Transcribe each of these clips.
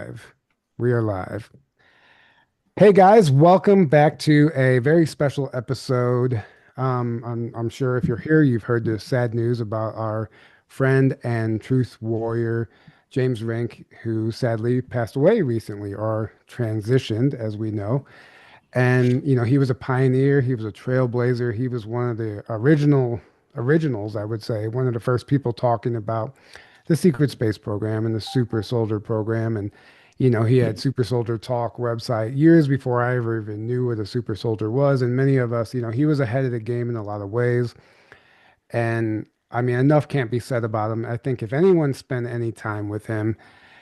live. We are live. Hey guys, welcome back to a very special episode. I'm sure if you're here, you've heard the sad news about our friend and truth warrior, James RINK, who sadly passed away recently or transitioned, as we know. And, he was a pioneer, he was a trailblazer, he was one of the originals, I would say, one of the first people talking about the secret space program and the super soldier program. And, he had Super Soldier Talk website years before I ever even knew what a super soldier was. And many of us, he was ahead of the game in a lot of ways. And I mean, enough can't be said about him. I think if anyone spent any time with him,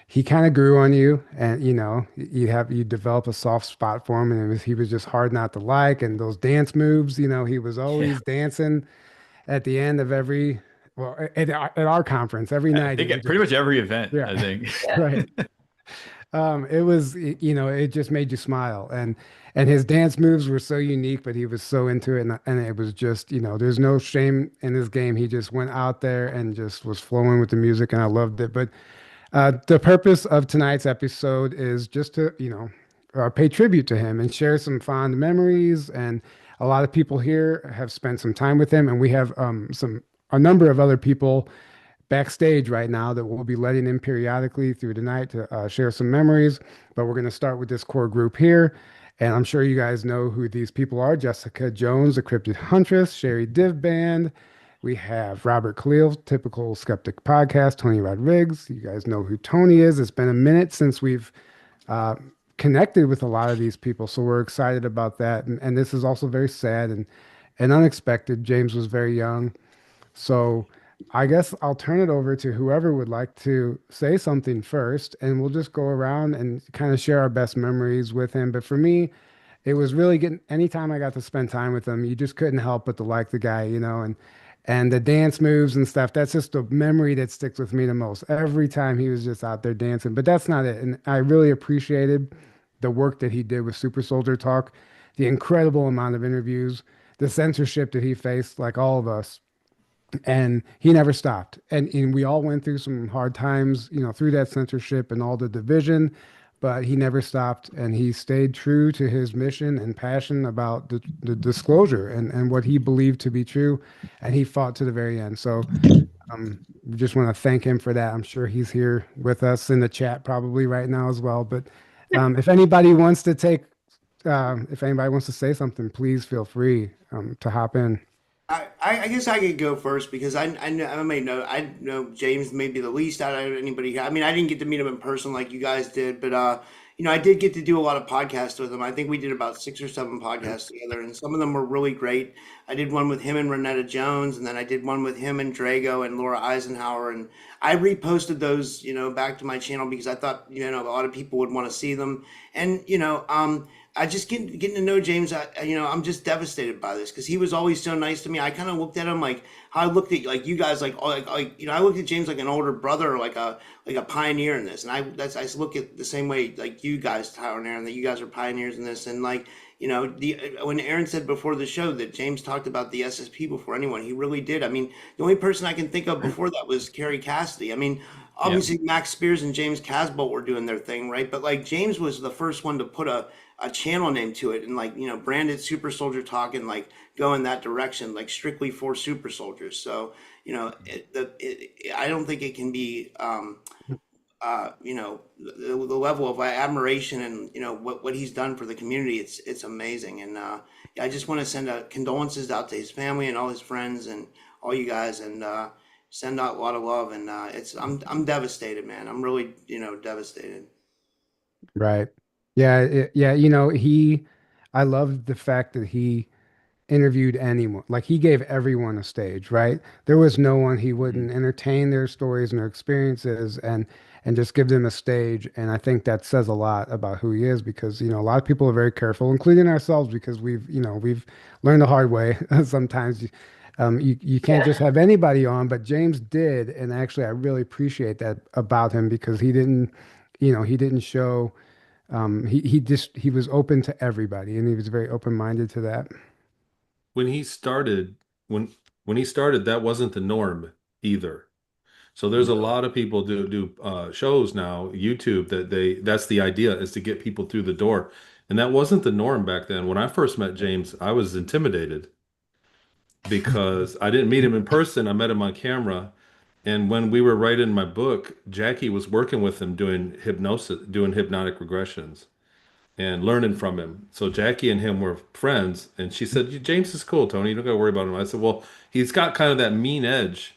he kind of grew on you, and you develop a soft spot for him, and he was just hard not to like. And those dance moves, he was Yeah, always dancing at the end of every, well, at our conference every I night. He think would at pretty just, much every event, yeah, I think. right. It was, it just made you smile, and his dance moves were so unique, but he was so into it, and it was just, there's no shame in his game. He just went out there and just was flowing with the music, and I loved it. But the purpose of tonight's episode is just to, pay tribute to him and share some fond memories. And a lot of people here have spent some time with him, and we have a number of other people backstage right now that we'll be letting in periodically through the night to share some memories. But we're going to start with this core group here. And I'm sure you guys know who these people are: Jessica Jones, the Cryptid Huntress; Sherry Divband. We have Robert Khalil, Typical Skeptic Podcast; Tony Rodriguez. You guys know who Tony is. It's been a minute since we've uh, connected with a lot of these people. So we're excited about that. And this is also very sad and unexpected. James was very young. So I guess I'll turn it over to whoever would like to say something first, and we'll just go around and kind of share our best memories with him. But for me, it was really getting anytime I got to spend time with him, you just couldn't help but to like the guy, and the dance moves and stuff. That's just the memory that sticks with me the most. Every time he was just out there dancing, but that's not it. And I really appreciated the work that he did with Super Soldier Talk, the incredible amount of interviews, the censorship that he faced, like all of us, and he never stopped. And we all went through some hard times, through that censorship and all the division, but he never stopped, and he stayed true to his mission and passion about the disclosure and what he believed to be true, and he fought to the very end. So we just want to thank him for that. I'm sure he's here with us in the chat probably right now as well. But if anybody wants to if anybody wants to say something, please feel free to hop in. I guess I could go first because I may know I know James maybe the least out of anybody here. I mean I didn't get to meet him in person like you guys did, but I did get to do a lot of podcasts with him. I think we did about 6 or 7 podcasts together, and some of them were really great. I did one with him and Renetta Jones, and then I did one with him and Drago and Laura Eisenhower, and I reposted those back to my channel because I thought a lot of people would want to see them, and I just getting to know James. I'm just devastated by this because he was always so nice to me. I kind of looked at him like how I looked at like you guys, like oh, I looked at James like an older brother, or like a pioneer in this. And I look at the same way like you guys, Tyler and Aaron, that you guys are pioneers in this. And like the when Aaron said before the show that James talked about the SSP before anyone, he really did. I mean, the only person I can think of before that was Kerry Cassidy. I mean, Yeah. obviously Max Spears and James Casbolt were doing their thing, right? But like James was the first one to put a channel name to it and like branded Super Soldier Talk and like go in that direction, like strictly for super soldiers. So I don't think it can be the level of admiration and what he's done for the community. It's amazing. And yeah, I just want to send condolences out to his family and all his friends and all you guys, and send out a lot of love. And I'm devastated, man. I'm really devastated. Right. Yeah, yeah, I love the fact that he interviewed anyone. Like he gave everyone a stage, right? There was no one he Mhm. wouldn't entertain their stories and their experiences and just give them a stage. And I think that says a lot about who he is because, a lot of people are very careful, including ourselves, because we've learned the hard way. Sometimes you can't just have anybody on, but James did. And actually, I really appreciate that about him because he didn't show he was open to everybody, and he was very open-minded to that. When he started, when when he started, that wasn't the norm either. So there's a lot of people do shows now, YouTube, that that's the idea is to get people through the door. And that wasn't the norm back then. When I first met James, I was intimidated because I didn't meet him in person. I met him on camera. And when we were writing my book, Jackie was working with him doing hypnosis, doing hypnotic regressions and learning from him. So Jackie and him were friends, and she said, "James is cool, Tony. You don't gotta worry about him." I said, "Well, he's got kind of that mean edge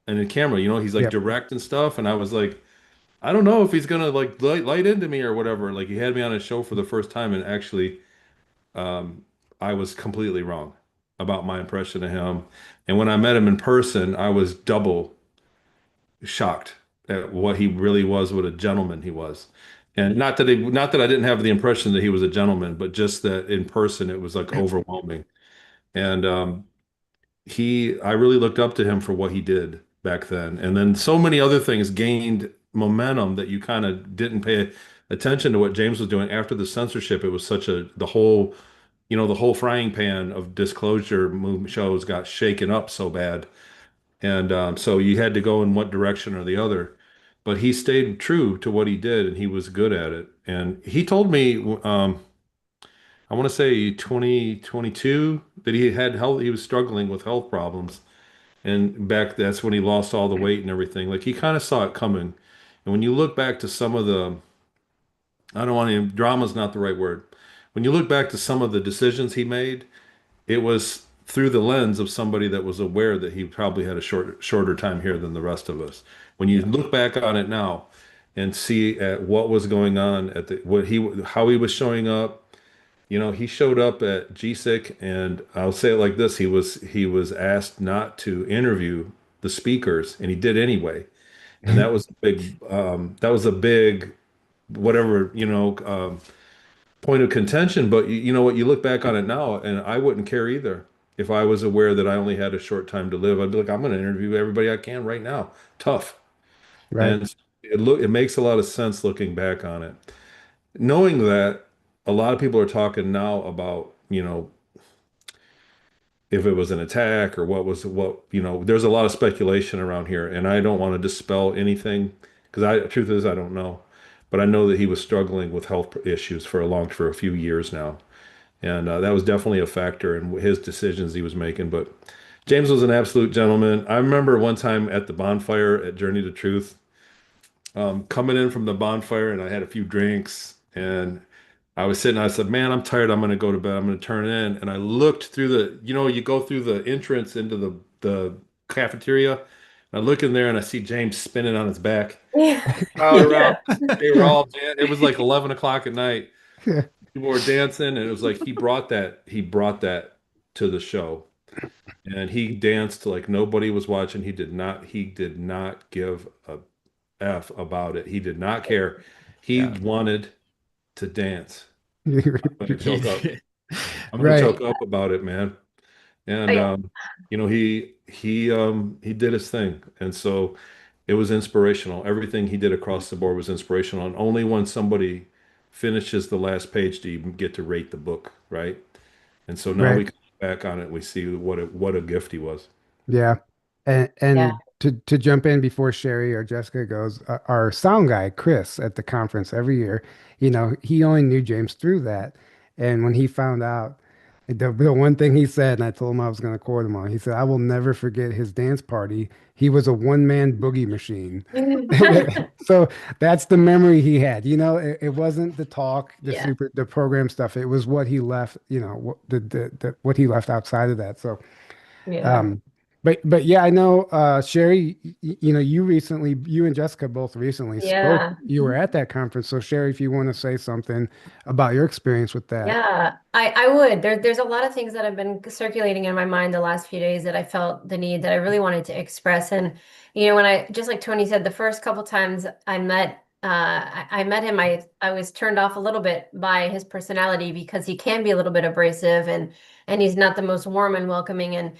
in the camera, he's like Yep. direct and stuff." And I was like, "I don't know if he's gonna like light into me or whatever." Like he had me on his show for the first time, and actually, um, I was completely wrong about my impression of him. And when I met him in person, I was double shocked at what he really was, what a gentleman he was. And not that I didn't have the impression that he was a gentleman, but just that in person it was like overwhelming. And I really looked up to him for what he did back then. And then so many other things gained momentum that you kind of didn't pay attention to what James was doing after the censorship. It was such the whole frying pan of disclosure movie shows got shaken up so bad. And so you had to go in one direction or the other. But he stayed true to what he did and he was good at it. And he told me, I want to say 2022, that he was struggling with health problems. And that's when he lost all the weight and everything. Like he kind of saw it coming. And when you look back to some of I don't want to, drama's not the right word. When you look back to some of the decisions he made, it was through the lens of somebody that was aware that he probably had a shorter time here than the rest of us. When you Yeah. look back on it now and see at what was going on at how he was showing up, he showed up at GSIC, and I'll say it like this: he was asked not to interview the speakers, and he did anyway. And that was a big whatever point of contention. But you know what? You look back on it now, and I wouldn't care either. If I was aware that I only had a short time to live, I'd be like, I'm going to interview everybody I can right now. Tough. Right. And it makes a lot of sense looking back on it. Knowing that a lot of people are talking now about, if it was an attack or there's a lot of speculation around here, and I don't want to dispel anything because truth is, I don't know. But I know that he was struggling with health issues for a few years now. And that was definitely a factor in his decisions he was making. But James was an absolute gentleman. I remember one time at the bonfire at Journey to Truth, coming in from the bonfire, and I had a few drinks, and I was sitting. I said, "Man, I'm tired. I'm going to go to bed. I'm going to turn in." And I looked through you go through the entrance into the cafeteria. And I look in there, and I see James spinning on his back, Yeah. crowd around. Yeah. They were all. It was like 11 o'clock at night. People were dancing, and it was like he brought that to the show, and he danced like nobody was watching. He did not give a F about it. He did not care. He Yeah. wanted to dance. I'm gonna choke up. I'm gonna Right. choke up about it, man. And I, he did his thing, and so it was inspirational. Everything he did across the board was inspirational, and only when somebody finishes the last page do you get to rate the book, right? And so now Right. we come back on it, we see what a gift he was. Yeah. And yeah. to jump in before Sherry or Jessica goes, our sound guy, Chris, at the conference every year, he only knew James through that. And when he found out, the one thing he said, and I told him I was going to quote him on, he said, "I will never forget his dance party. He was a one-man boogie machine." So that's the memory he had. It wasn't the talk, Yeah. the program stuff. It was what he left, what he left outside of that. So Yeah. um, but yeah, I know, Sherry, you and Jessica both recently spoke. Yeah. You were at that conference. So Sherry, if you want to say something about your experience with that. Yeah, I would. There's a lot of things that have been circulating in my mind the last few days that I felt the need that I really wanted to express. And when just like Tony said, the first couple times I met I met him, I was turned off a little bit by his personality because he can be a little bit abrasive and he's not the most warm and welcoming. And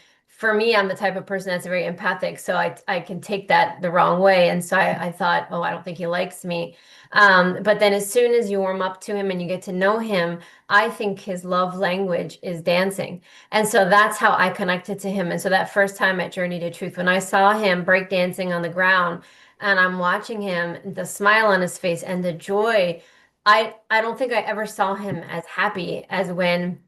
for me, I'm the type of person that's very empathic, so I can take that the wrong way. And so I thought, oh, I don't think he likes me. But then as soon as you warm up to him and you get to know him, I think his love language is dancing. And so that's how I connected to him. And so that first time at Journey to Truth, when I saw him break dancing on the ground and I'm watching him, the smile on his face and the joy, I don't think I ever saw him as happy as when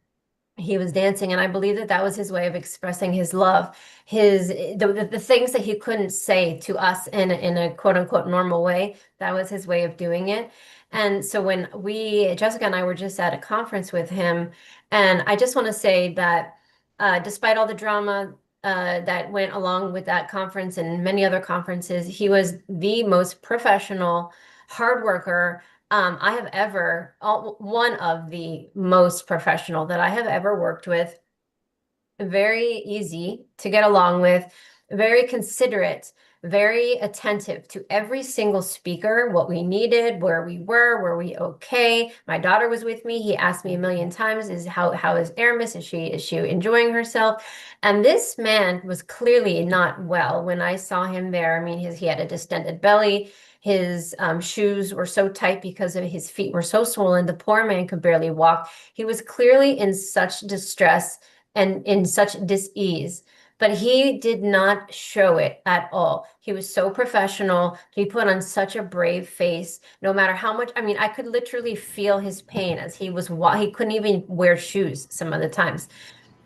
he was dancing, and I believe that that was his way of expressing his love, the things that he couldn't say to us in a quote unquote normal way. That was his way of doing it. And so when Jessica and I were just at a conference with him, and I just want to say that despite all the drama that went along with that conference and many other conferences, he was the most professional, hard worker I have ever, one of the most professional that I have ever worked with, very easy to get along with, very considerate, very attentive to every single speaker, what we needed, where we were we okay? My daughter was with me. He asked me a million times, is how is Aramis? Is she enjoying herself? And this man was clearly not well when I saw him there. I mean, he had a distended belly. His shoes were so tight because of his feet were so swollen. The poor man could barely walk. He was clearly in such distress and in such dis-ease, but he did not show it at all. He was so professional. He put on such a brave face, no matter how much. I mean, I could literally feel his pain as he couldn't even wear shoes some of the times.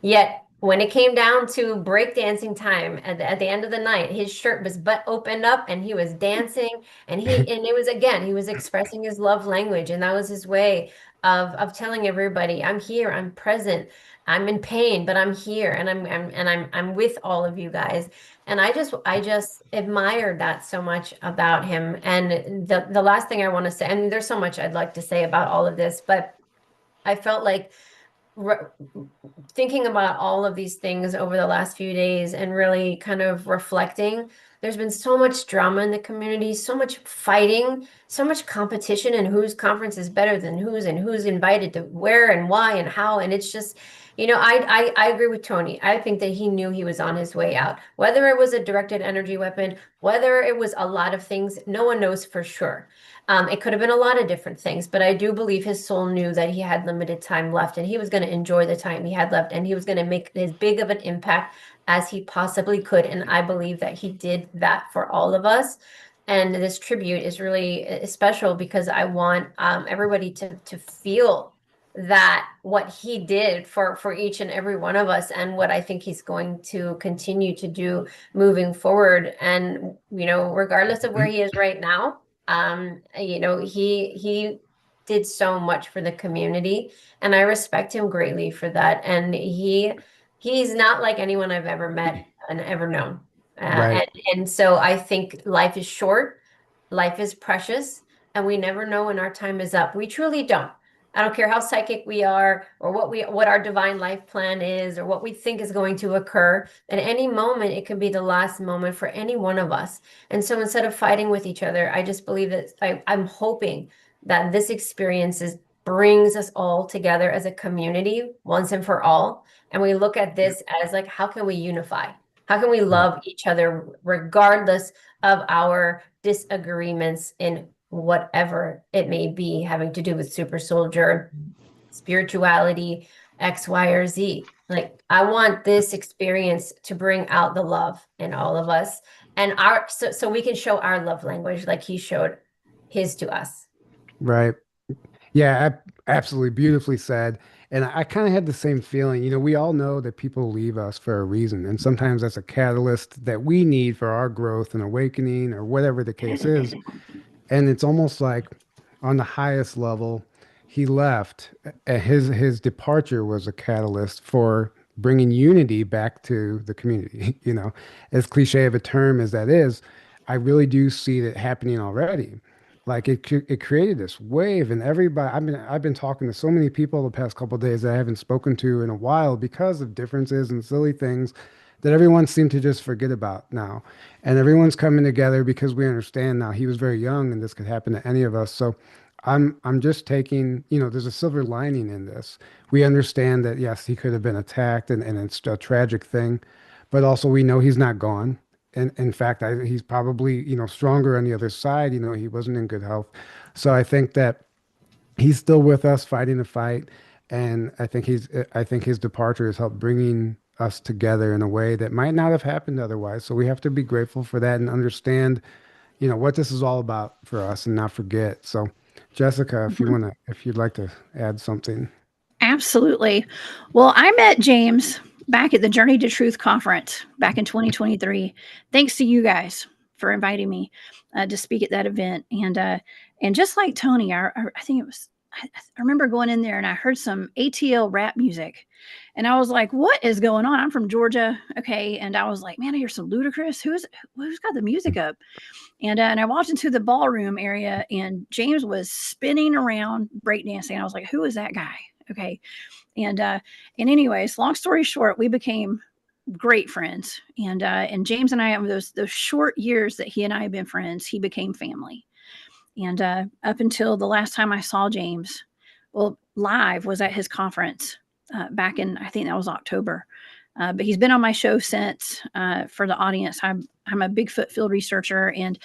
Yet when it came down to breakdancing time at the end of the night, his shirt was butt opened up and he was dancing and it was again, he was expressing his love language, and that was his way of telling everybody, I'm here, I'm present, I'm in pain, but I'm here and I'm with all of you guys. And I just admired that so much about him. And the last thing I want to say, and there's so much I'd like to say about all of this, but I felt like re thinking about all of these things over the last few days and really kind of reflecting, there's been so much drama in the community, so much fighting, so much competition, and whose conference is better than whose, and who's invited to where and why and how. And it's just, I agree with Tony. I think that he knew he was on his way out. Whether it was a directed energy weapon, whether it was a lot of things, no one knows for sure. It could have been a lot of different things, but I do believe his soul knew that he had limited time left and he was going to enjoy the time he had left and he was going to make as big of an impact as he possibly could. And I believe that he did that for all of us. And this tribute is really special because I want everybody to feel that what he did for each and every one of us and what I think he's going to continue to do moving forward. And, regardless of where he is right now, he did so much for the community, and I respect him greatly for that. And he's not like anyone I've ever met and ever known. Right. And so I think life is short, life is precious, and we never know when our time is up. We truly don't. I don't care how psychic we are or what our divine life plan is or what we think is going to occur. At any moment, it could be the last moment for any one of us. And so instead of fighting with each other, I just believe that I'm hoping that this experience brings us all together as a community once and for all. And we look at this as like, how can we unify? How can we love each other regardless of our disagreements in whatever it may be, having to do with super soldier, spirituality, X, Y, or Z? Like, I want this experience to bring out the love in all of us and so we can show our love language like he showed his to us. Right. Yeah, absolutely beautifully said. And I kind of had the same feeling. We all know that people leave us for a reason, and sometimes that's a catalyst that we need for our growth and awakening or whatever the case is. And it's almost like on the highest level, he left. His departure was a catalyst for bringing unity back to the community. As cliche of a term as that is, I really do see that happening already. Like it created this wave, and everybody. I've been talking to so many people the past couple of days that I haven't spoken to in a while because of differences and silly things that everyone seemed to just forget about now. And everyone's coming together because we understand now he was very young and this could happen to any of us. So I'm just taking, there's a silver lining in this. We understand that yes, he could have been attacked and it's a tragic thing, but also we know he's not gone. And in fact, he's probably, stronger on the other side. He wasn't in good health. So I think that he's still with us fighting the fight. And I think his departure has helped bringing us together in a way that might not have happened otherwise. So we have to be grateful for that and understand, what this is all about for us and not forget. So Jessica, if you'd like to add something. Absolutely. Well, I met James back at the Journey to Truth conference back in 2023. Thanks to you guys for inviting me to speak at that event. And just like Tony, I think it was. I remember going in there and I heard some ATL rap music, and I was like, "What is going on?" I'm from Georgia, okay, and I was like, "Man, I hear some Ludacris. Who's got the music up?" And I walked into the ballroom area, and James was spinning around breakdancing. I was like, "Who is that guy?" Okay. And anyways, long story short, we became great friends. And James and I, over those short years that he and I have been friends, he became family. And up until the last time I saw James, well, live, was at his conference back in, I think that was October. But he's been on my show since. For the audience, I'm a Bigfoot field researcher, and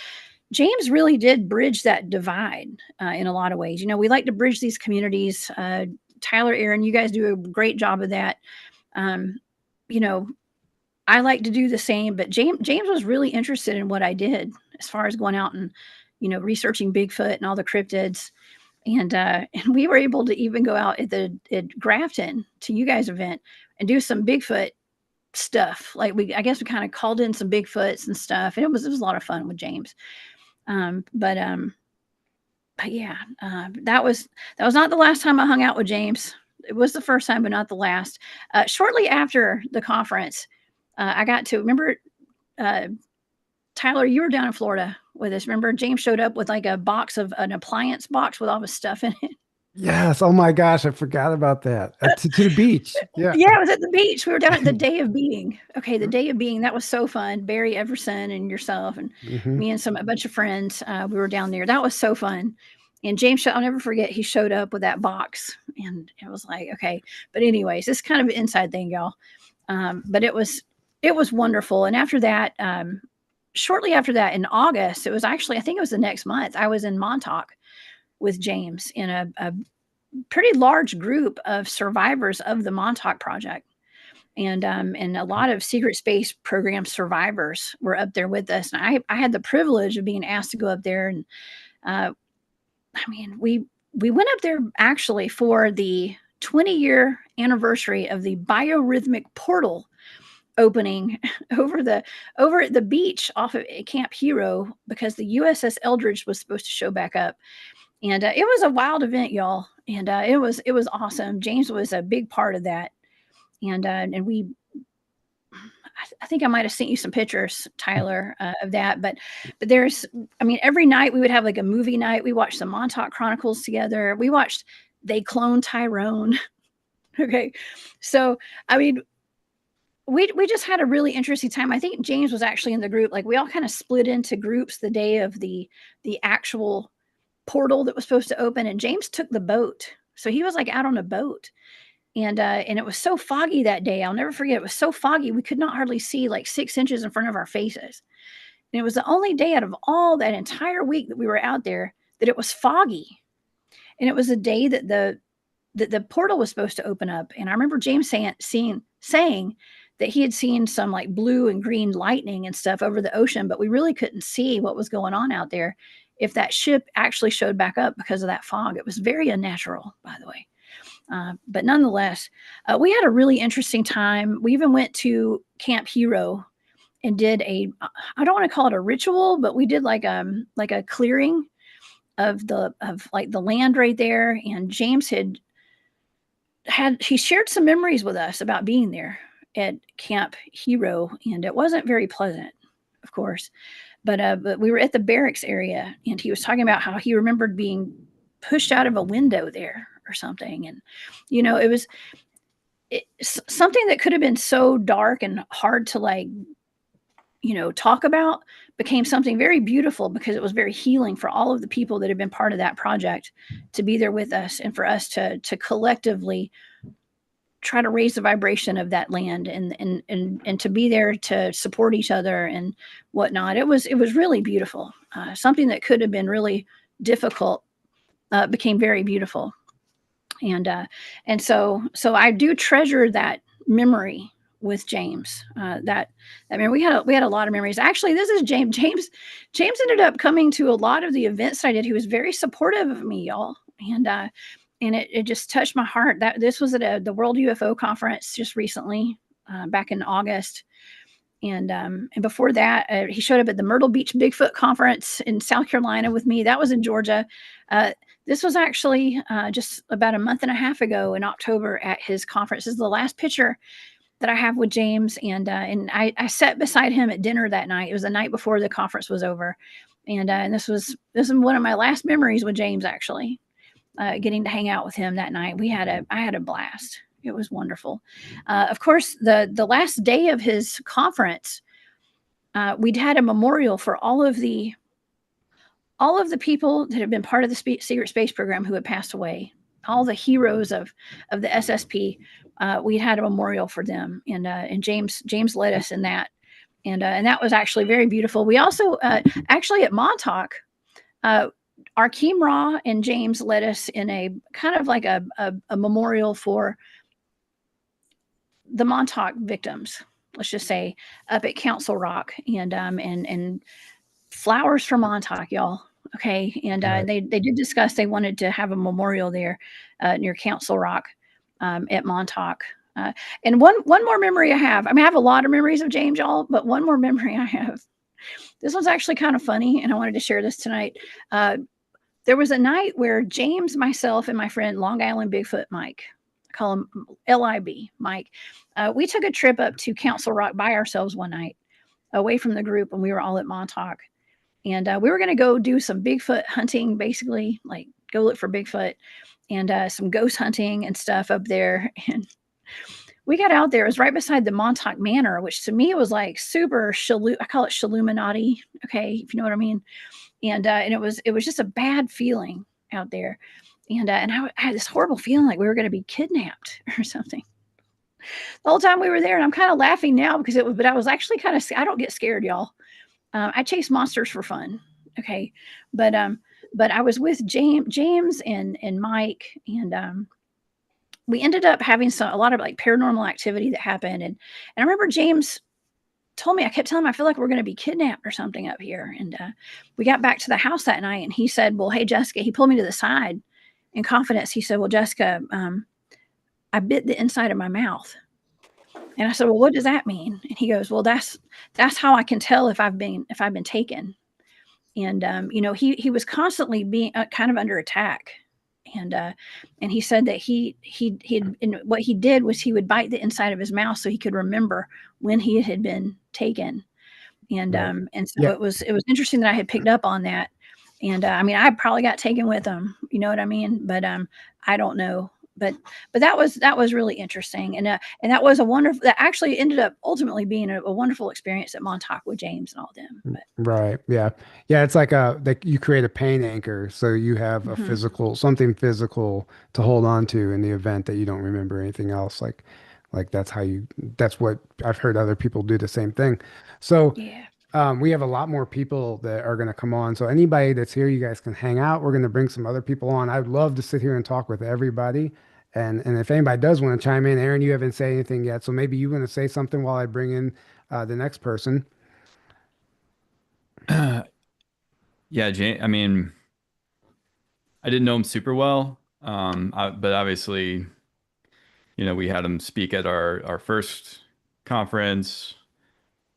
James really did bridge that divide in a lot of ways. We like to bridge these communities. Tyler, Aaron, you guys do a great job of that. Um, you know, I like to do the same, but James was really interested in what I did as far as going out and, researching Bigfoot and all the cryptids. And we were able to even go out at Grafton to you guys event and do some Bigfoot stuff. Like I guess we kind of called in some Bigfoots and stuff. And it was a lot of fun with James. But yeah, that was not the last time I hung out with James. It was the first time, but not the last. Shortly after the conference, I got to remember, Tyler, you were down in Florida with us. Remember, James showed up with like an appliance box with all his stuff in it. Yes. Oh my gosh, I forgot about that. To the beach. Yeah. Yeah, it was at the beach. We were down at the Day of Being. Okay, the Day of Being. That was so fun. Barry Everson and yourself and Hmm. me and a bunch of friends. We were down there. That was so fun. And James, I'll never forget, he showed up with that box, and it was like, okay. But anyways, it's kind of an inside thing, y'all. But it was wonderful. And after that, shortly after that, in August, it was actually, I think it was the next month, I was in Montauk with James in a pretty large group of survivors of the Montauk Project. And a lot of secret space program survivors were up there with us. And I had the privilege of being asked to go up there. And we went up there actually for the 20-year anniversary of the biorhythmic portal opening over at the beach off of Camp Hero, because the USS Eldridge was supposed to show back up. And it was a wild event, y'all. And it was awesome. James was a big part of that. And I think I might have sent you some pictures, Tyler, of that. But every night we would have like a movie night. We watched the Montauk Chronicles together. We watched They Clone Tyrone. Okay. So, we just had a really interesting time. I think James was actually in the group. Like we all kind of split into groups the day of the actual portal that was supposed to open, and James took the boat. So he was like out on a boat. And it was so foggy that day. I'll never forget. It was so foggy. We could not hardly see like 6 inches in front of our faces. And it was the only day out of all that entire week that we were out there that it was foggy. And it was a day that the portal was supposed to open up. And I remember James saying that he had seen some like blue and green lightning and stuff over the ocean, but we really couldn't see what was going on out there if that ship actually showed back up because of that fog. It was very unnatural, by the way. But nonetheless, we had a really interesting time. We even went to Camp Hero and did I don't want to call it a ritual, but we did like a clearing of the land right there. And James he shared some memories with us about being there at Camp Hero, and it wasn't very pleasant, of course. But we were at the barracks area, and he was talking about how he remembered being pushed out of a window there or something. And, it was something that could have been so dark and hard to talk about, became something very beautiful because it was very healing for all of the people that had been part of that project to be there with us and for us to collectively try to raise the vibration of that land and to be there to support each other and whatnot. It was really beautiful. Something that could have been really difficult became very beautiful. And so I do treasure that memory with James. That I mean, we had a lot of memories. Actually, this is James. James ended up coming to a lot of the events that I did. He was very supportive of me, y'all, and it just touched my heart. That this was at the World UFO Conference just recently, back in August. And before that, he showed up at the Myrtle Beach Bigfoot Conference in South Carolina with me. That was in Georgia. This was actually just about a month and a half ago in October at his conference. This is the last picture that I have with James, and I sat beside him at dinner that night. It was the night before the conference was over, and this is one of my last memories with James, actually, getting to hang out with him that night. I had a blast. It was wonderful. Of course, the last day of his conference, we'd had a memorial for all of the people that had been part of the secret space program who had passed away, all the heroes of the SSP. We had a memorial for them, and James led us in that, and that was actually very beautiful. We also actually at Montauk, Arkeem Ra and James led us in a kind of like a memorial for the Montauk victims, let's just say, up at Council Rock, and flowers for Montauk, y'all. Okay, and Right. they did discuss they wanted to have a memorial there near Council Rock, at Montauk. And one more memory I have. I mean, I have a lot of memories of James, y'all, but one more memory I have. This one's actually kind of funny, and I wanted to share this tonight. There was a night where James, myself, and my friend Long Island Bigfoot Mike, I call him LIB, Mike, we took a trip up to Council Rock by ourselves one night, away from the group, and we were all at Montauk. And we were going to go do some Bigfoot hunting, basically, like go look for Bigfoot and some ghost hunting and stuff up there. And we got out there. It was right beside the Montauk Manor, which to me was like super I call it Shaluminati. Okay, if you know what I mean. And it was just a bad feeling out there. And I had this horrible feeling like we were going to be kidnapped or something the whole time we were there. And I'm kind of laughing now because but I was actually kind of, I don't get scared, y'all. I chase monsters for fun. Okay. But I was with James and Mike, and we ended up having a lot of like paranormal activity that happened. And I remember James told me, I kept telling him, I feel like we're going to be kidnapped or something up here. And we got back to the house that night, and he said, well, hey, Jessica, he pulled me to the side in confidence. He said, well, Jessica, I bit the inside of my mouth. And I said, well, what does that mean? And he goes, well, that's how I can tell if I've been taken. And, he was constantly being kind of under attack. And he said that and what he did was he would bite the inside of his mouth so he could remember when he had been taken. And, Right. and so Yeah. it was interesting that I had picked up on that. And, I mean, I probably got taken with him, you know what I mean? But, I don't know. But that was really interesting. And that was that actually ended up ultimately being a wonderful experience at Montauk with James and all them. But Right. Yeah. Yeah. It's like you create a pain anchor. So you have a mhm. something physical to hold on to in the event that you don't remember anything else. Like that's what I've heard other people do the same thing. So, Yeah. we have a lot more people that are going to come on. So anybody that's here, you guys can hang out. We're going to bring some other people on. I'd love to sit here and talk with everybody. And if anybody does want to chime in, Aaron, you haven't said anything yet. So maybe you want to say something while I bring in the next person. Yeah, I mean, I didn't know him super well, but obviously, we had him speak at our first conference,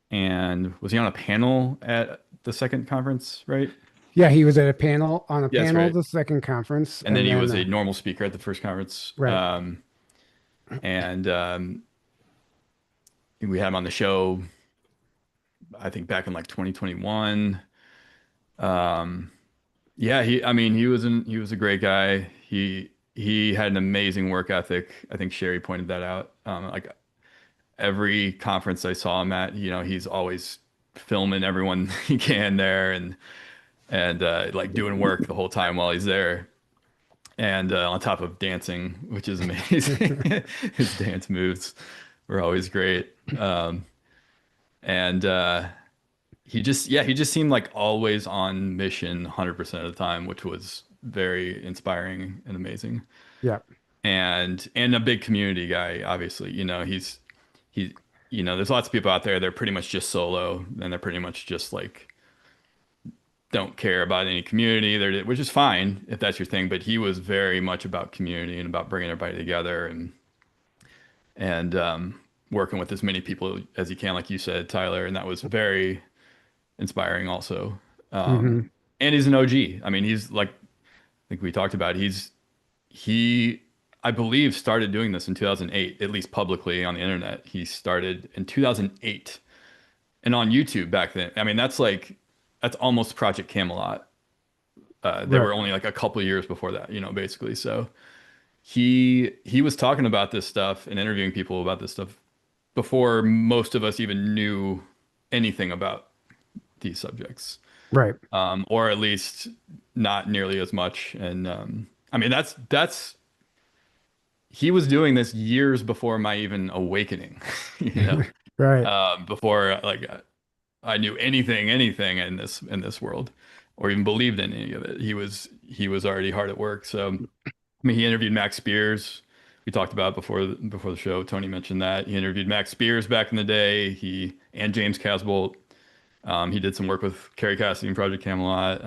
and was he on a panel at the second conference, right? Yeah, he was at a panel Yeah, that's at right. the second conference, And then and he then was a normal speaker at the first conference. right. And we had him on the show, I think back in like 2021. Um, yeah, I mean, he was a great guy. He had an amazing work ethic. I think Sherry pointed that out. Like every conference I saw him at, he's always filming everyone he can there, and like doing work the whole time while he's there. and on top of dancing, which is amazing. His dance moves were always great. And he just seemed like always on mission 100% of the time, which was very inspiring and amazing. Yeah. And a big community guy, obviously. He there's lots of people out there, they're pretty much just solo, and they're pretty much just like don't care about any community, which is fine if that's your thing, but he was very much about community and about bringing everybody together and working with as many people as he can, like you said, Tyler, and that was very inspiring also. Hmm. And he's an OG. I mean, he's like, I think we talked about, he I believe started doing this in 2008, at least publicly on the internet. He started in 2008 and on YouTube back then. I mean, that's almost Project Camelot. They Right. were only like a couple of years before that, basically. So he was talking about this stuff and interviewing people about this stuff before most of us even knew anything about these subjects, Right. or at least not nearly as much. And I mean, that's he was doing this years before my even awakening, you know, Right. before like I knew anything in this world, or even believed in any of it. He was already hard at work. So I mean, he interviewed Max Spears. We talked about before the show. Tony mentioned that he interviewed Max Spears back in the day. And James Casbolt. He did some work with Carrie Cassidy and Project Camelot.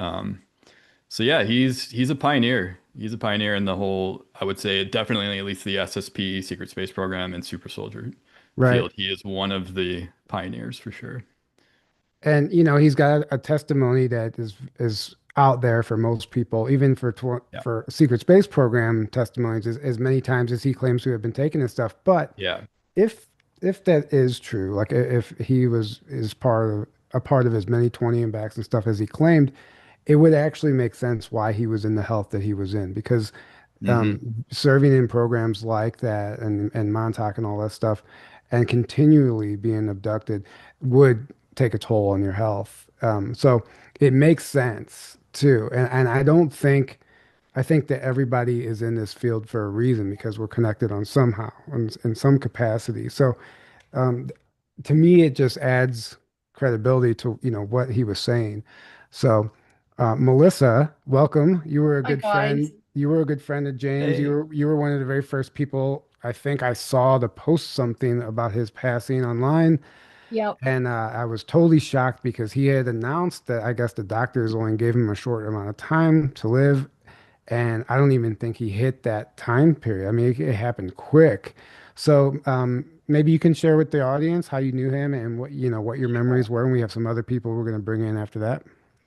So yeah, he's a pioneer. He's a pioneer in the whole, I would say, definitely at least the SSP Secret Space Program and Super Soldier Right. field. He is one of the pioneers for sure. And he's got a testimony that is out there for most people, even Yeah. for Secret Space Program testimonies, as many times as he claims to have been taking this stuff. But Yeah. if if that is true, like if he is part of as many 20 and backs and stuff as he claimed, it would actually make sense why he was in the health that he was in, because Hmm. serving in programs like that and Montauk and all that stuff and continually being abducted would take a toll on your health. So it makes sense too. And I think that everybody is in this field for a reason because we're connected on somehow in some capacity. So um, to me, it just adds credibility to, what he was saying. So, Melissa, welcome. You were a Hi good friend. guys. You were a good friend of James. Hey. You were one of the very first people I think I saw to post something about his passing online. Yep. And I was totally shocked because he had announced that I guess the doctors only gave him a short amount of time to live. And I don't even think he hit that time period. I mean, it happened quick. So maybe you can share with the audience how you knew him and what your memories were. And we have some other people we're going to bring in after that.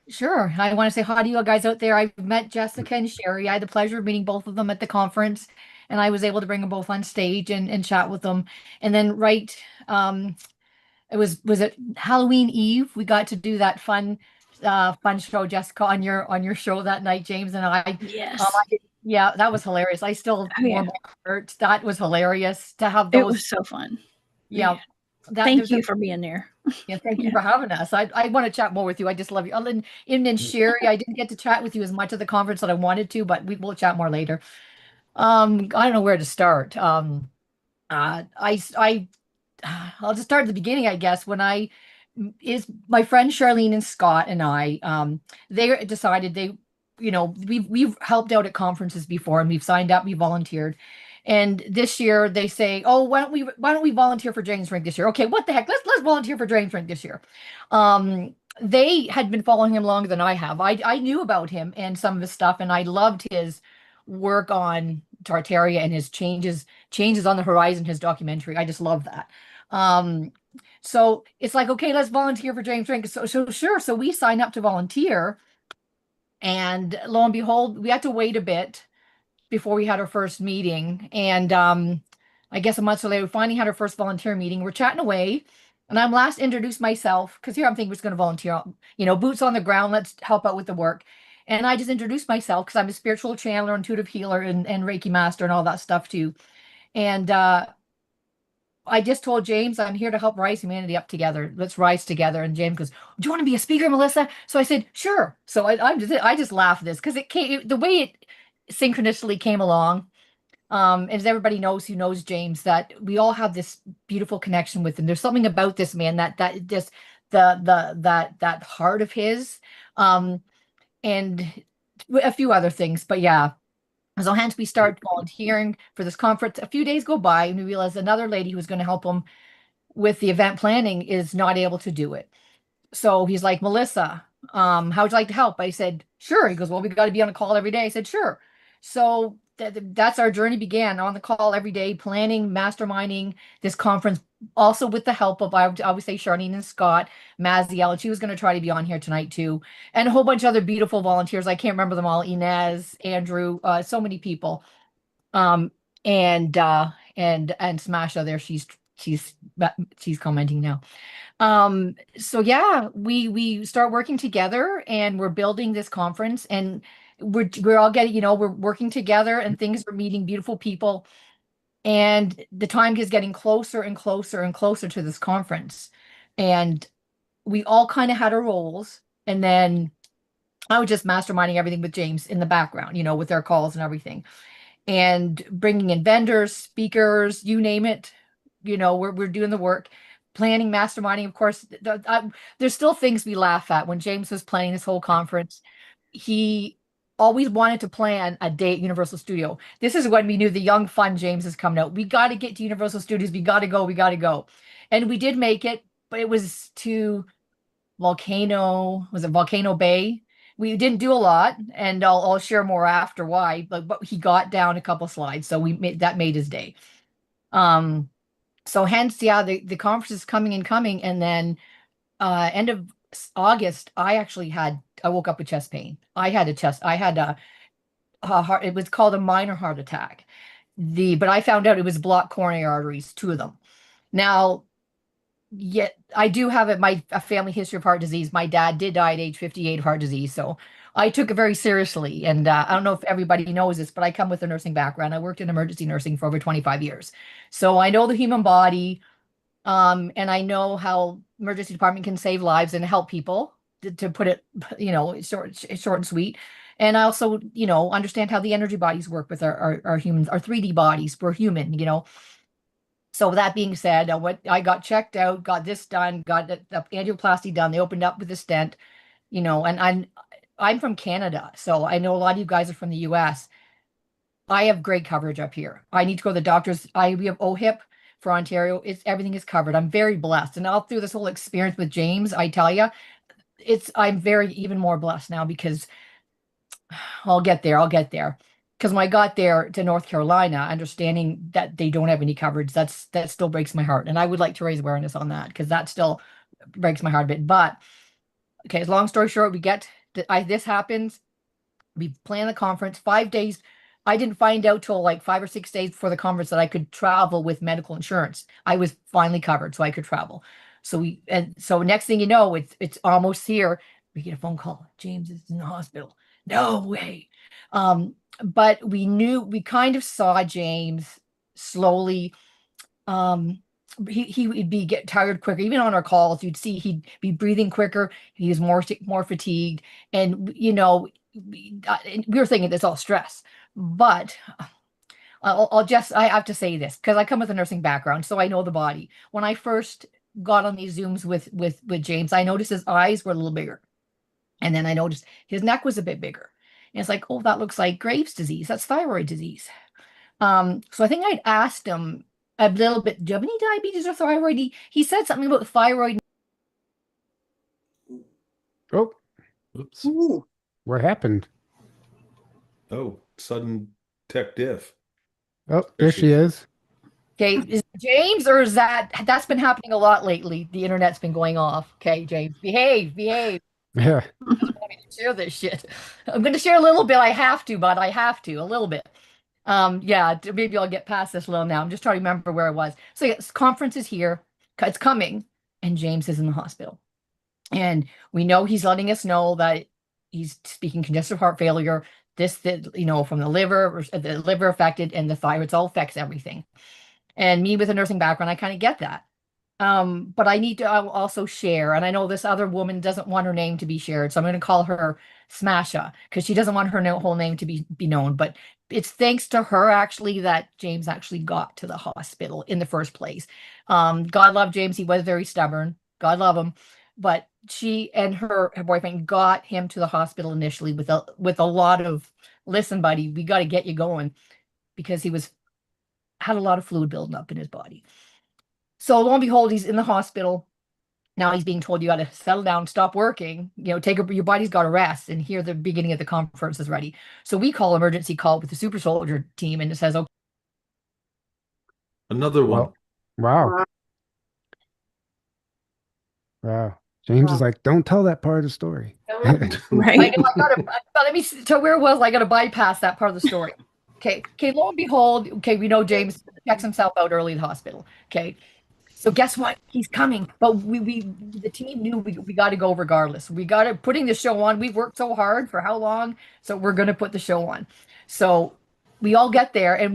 Sure. I want to say hi to you guys out there. I've met Jessica and Sherry. I had the pleasure of meeting both of them at the conference, and I was able to bring them both on stage and chat with them. And then um was it Halloween Eve? We got to do that fun show, Jessica, on your show that night, James and I. Yes. Yeah, that was hilarious. I still Oh, yeah. warm my heart. That was hilarious to have It those. was so fun. Yeah. That Thank there's a you for being there. Yeah, thank you Yeah. for having us. I want to chat more with you. I just love you. And then Sherry, I didn't get to chat with you as much at the conference that I wanted to, but will chat more later. I don't know where to start. I I'll just start at the beginning, I guess. When I is my friend Charlene and Scott and I, they decided we've helped out at conferences before and we've signed up, we volunteered. And this year they say, "Oh, why don't we volunteer for James Rink this year?" Okay, what the heck? Let's volunteer for James Rink this year. They had been following him longer than I have. I knew about him and some of his stuff, and I loved his work on Tartaria and his changes on the horizon, his documentary. I just love that. Um, so it's like, okay, let's volunteer for James Rink. So sure. So we signed up to volunteer, and lo and behold, we had to wait a bit before we had our first meeting. And I guess a month later, we finally had our first volunteer meeting. We're chatting away, and I'm last introduced myself because here I'm thinking we're just going to volunteer, boots on the ground. Let's help out with the work. And I just introduced myself because I'm a spiritual channeler, intuitive healer, and Reiki master, and all that stuff too. And I just told James, I'm here to help rise humanity up together. Let's rise together. And James goes, "Do you want to be a speaker, Melissa?" So I said, "Sure." So I just laughed at this because it came the way synchronously came along. As everybody knows who knows James, that we all have this beautiful connection with him. There's something about this man that just that heart of his, um, and a few other things. But yeah, so hence we start volunteering for this conference. A few days go by, and we realize another lady who was going to help him with the event planning is not able to do it. So he's like, Melissa, how would you like to help? I said, sure. He goes, well, we got to be on a call every day. I said, sure. So that's our journey began on the call every day, planning, masterminding this conference, also with the help of, I would say, Charlene and Scott, Maziel, and she was going to try to be on here tonight too, and a whole bunch of other beautiful volunteers. I can't remember them all. Inez, Andrew, so many people. Um, and Smasha there, she's commenting now. So yeah, we start working together and we're building this conference, and we're all getting, we're working together and things are meeting beautiful people, and the time is getting closer and closer and closer to this conference. And we all kind of had our roles, and then I was just masterminding everything with James in the background, with our calls and everything, and bringing in vendors, speakers, you name it. We're doing the work, planning, masterminding. Of course, there's still things we laugh at. When James was planning this whole conference, he always wanted to plan a day at Universal Studio. This is when we knew the young, fun James is coming out. We got to get to Universal Studios. We got to go. We got to go. And we did make it, but it was to Volcano Bay? We didn't do a lot, and I'll share more after why, but he got down a couple slides, so that made his day. So hence, yeah, the conference is coming and coming, and then end of August, I woke up with chest pain. I had a heart, it was called a minor heart attack. But I found out it was blocked coronary arteries, two of them. Now, yet I do have a family history of heart disease. My dad did die at age 58 of heart disease, so I took it very seriously. And I don't know if everybody knows this, but I come with a nursing background. I worked in emergency nursing for over 25 years, so I know the human body, and I know how emergency department can save lives and help people. To put it, short and sweet. And I also, understand how the energy bodies work with our humans, our 3D bodies. We're human. So that being said, I got checked out, got this done, got the angioplasty done. They opened up with a stent, and I'm from Canada, so I know a lot of you guys are from the US. I have great coverage up here. I need to go to the doctors. We have OHIP for Ontario. Everything is covered. I'm very blessed. And all through this whole experience with James, I tell you, I'm very even more blessed now, because I'll get there. Because when I got there to North Carolina, understanding that they don't have any coverage, that still breaks my heart. And I would like to raise awareness on that, because that still breaks my heart a bit. But okay, long story short, this happens. We plan the conference 5 days. I didn't find out till like 5 or 6 days before the conference that I could travel with medical insurance. I was finally covered, so I could travel. So next thing you know, it's almost here. We get a phone call. James is in the hospital. No way. But we kind of saw James slowly. He would get tired quicker. Even on our calls, you'd see he'd be breathing quicker. He was more fatigued, and we were thinking it's all stress. But I have to say this, because I come with a nursing background, so I know the body. When I first got on these Zooms with James, I noticed his eyes were a little bigger, and then I noticed his neck was a bit bigger. And it's like, oh, that looks like Graves' disease. That's thyroid disease. So I think I'd asked him a little bit, do you have any diabetes or thyroid? He said something about thyroid. Oh, Oops. Ooh. what happened? Oh, sudden tech diff. Oh, there she is. Okay, is it James, or is that's been happening a lot lately? The internet's been going off. Okay, James, behave. Yeah. Want me to share this shit? I'm going to share a little bit. I have to a little bit. Yeah, maybe I'll get past this a little now. I'm just trying to remember where I was. So yes, conference is here. It's coming, and James is in the hospital, and we know he's letting us know that he's speaking congestive heart failure. From the liver affected, and the thyroid all affects everything. And me with a nursing background, I kind of get that. But I'll also share, and I know this other woman doesn't want her name to be shared, so I'm going to call her Smasha because she doesn't want her whole name to be known. But it's thanks to her actually that James actually got to the hospital in the first place. God love James; he was very stubborn. God love him, but she and her boyfriend got him to the hospital initially with a lot of, listen, buddy, we got to get you going because he was had a lot of fluid building up in his body. So lo and behold, he's in the hospital. Now he's being told you got to settle down, stop working, your body's got to rest. And here the beginning of the conference is ready. So we call emergency call with the super soldier team and it says, okay. Another one. Well, wow. Wow. James is like, don't tell that part of the story. Right. Let me so where was I got to bypass that part of the story. Okay. Lo and behold, okay, we know James checks himself out early in the hospital. Okay. So guess what? He's coming. But the team knew we got to go regardless. We got to putting the show on. We've worked so hard for how long? So we're going to put the show on. So we all get there and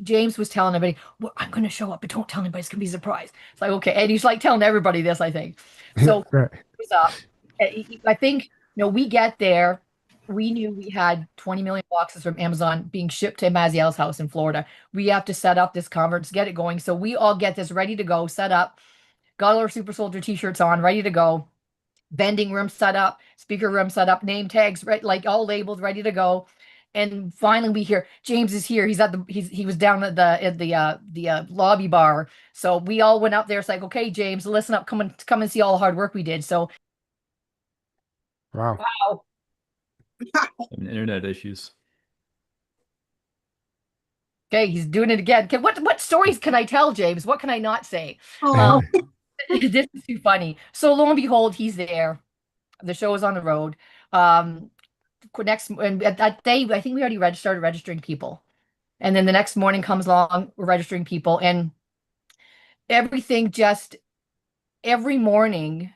James was telling everybody, well, I'm going to show up, but don't tell anybody. It's going to be a surprise. It's like, okay. And he's like telling everybody this, I think. So Right. it was up. I think, we get there. We knew we had 20 million boxes from Amazon being shipped to Maziel's house in Florida. We have to set up this conference, get it going. So we all get this ready to go, set up, got our Super Soldier t-shirts on, ready to go, vending room set up, speaker room set up, name tags, right, like all labeled, ready to go. And finally we hear James is here. He was down at the lobby bar. So we all went up there. It's like, okay, James, listen up, come and see all the hard work we did. So Wow. wow. Having internet issues. Okay, he's doing it again. What stories can I tell, James? What can I not say? Oh, This is too funny. So lo and behold, he's there. The show is on the road. Next and at that day, I think we already started registering people. And then the next morning comes along, we're registering people, and everything just every morning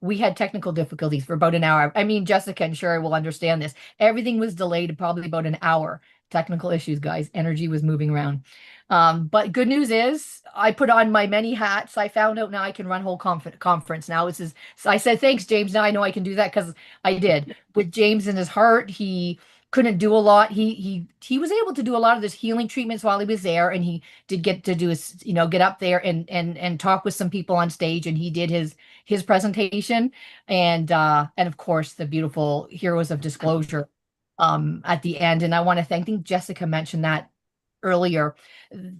we had technical difficulties for about an hour. I mean, Jessica and Sherry will understand this. Everything was delayed probably about an hour. Technical issues, guys. Energy was moving around. But good news is I put on my many hats. I found out now I can run whole conference. Now so I said, thanks, James. Now I know I can do that because I did. With James in his heart, he couldn't do a lot. He was able to do a lot of this healing treatments while he was there, and he did get to do his, get up there and talk with some people on stage, and he did his presentation, and of course the beautiful Heroes of Disclosure at the end. And I think Jessica mentioned that earlier.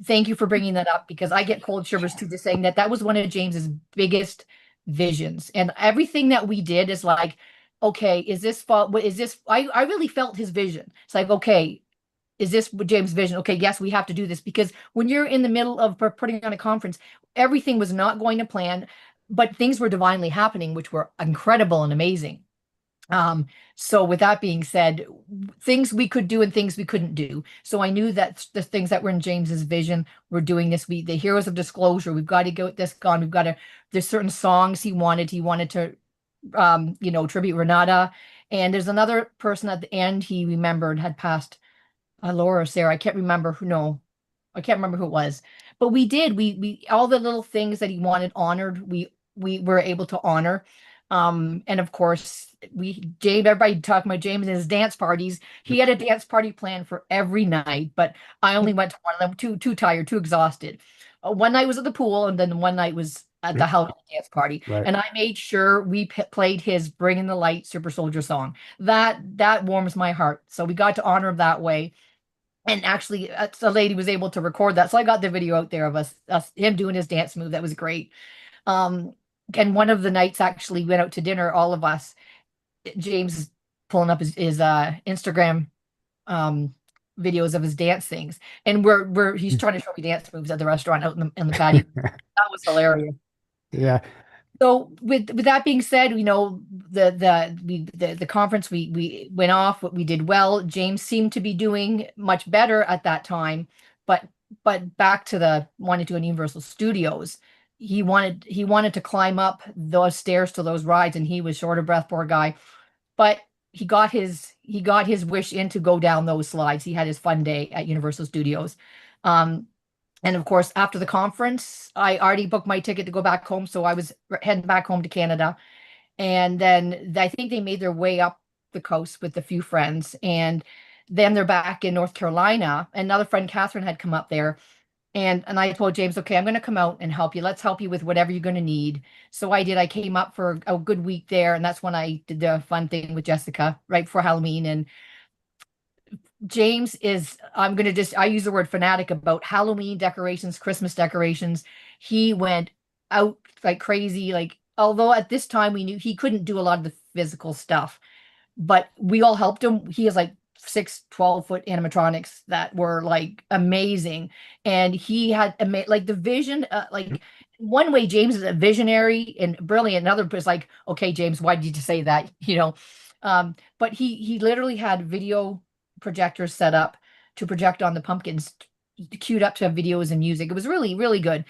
Thank you for bringing that up because I get cold shivers too, just saying that was one of James's biggest visions, and everything that we did is like, okay, is this fault? What is this? I really felt his vision. It's like, okay, is this James' vision? Okay, yes, we have to do this because when you're in the middle of putting on a conference, everything was not going to plan, but things were divinely happening, which were incredible and amazing. So with that being said, things we could do and things we couldn't do. So I knew that the things that were in James's vision were doing this. The Heroes of Disclosure, we've got to get this gone. There's certain songs he wanted. He wanted to, tribute Renata. And there's another person at the end he remembered had passed, Laura or Sarah. I can't remember who, no, I can't remember who it was. But we all the little things that he wanted honored, we were able to honor. And of course, everybody talking about James and his dance parties. He had a dance party planned for every night, but I only went to one of them, too tired, too exhausted. One night was at the pool, and then one night was at the house dance party. Right. And I made sure we played his "Bring in the Light" Super Soldier song. That warms my heart. So we got to honor him that way. And actually, a lady was able to record that, so I got the video out there of him doing his dance move. That was great. And one of the nights actually went out to dinner, all of us. James is pulling up his Instagram videos of his dance things, and he's trying to show me dance moves at the restaurant out in the patio. That was hilarious. Yeah. So with that being said, the conference we went off. We did well. James seemed to be doing much better at that time, but back to the wanting to do in Universal Studios. He wanted to climb up those stairs to those rides, and he was short of breath, poor guy. But he got his wish in to go down those slides. He had his fun day at Universal Studios. And of course, after the conference, I already booked my ticket to go back home. So I was heading back home to Canada. And then I think they made their way up the coast with a few friends. And then they're back in North Carolina. Another friend, Catherine, had come up there. And I told James, okay, I'm going to come out and help you. Let's help you with whatever you're going to need. So I did. I came up for a good week there. And that's when I did the fun thing with Jessica right before Halloween. And James is, I'm going to just, I use the word fanatic about Halloween decorations, Christmas decorations. He went out like crazy. Like, although at this time we knew he couldn't do a lot of the physical stuff, but we all helped him. He has like 6 12-foot animatronics that were like amazing. And he had like the vision, like one way James is a visionary and brilliant. Another is like, okay, James, why did you say that? But he literally had video projectors set up to project on the pumpkins, queued up to have videos and music. It was really, really good.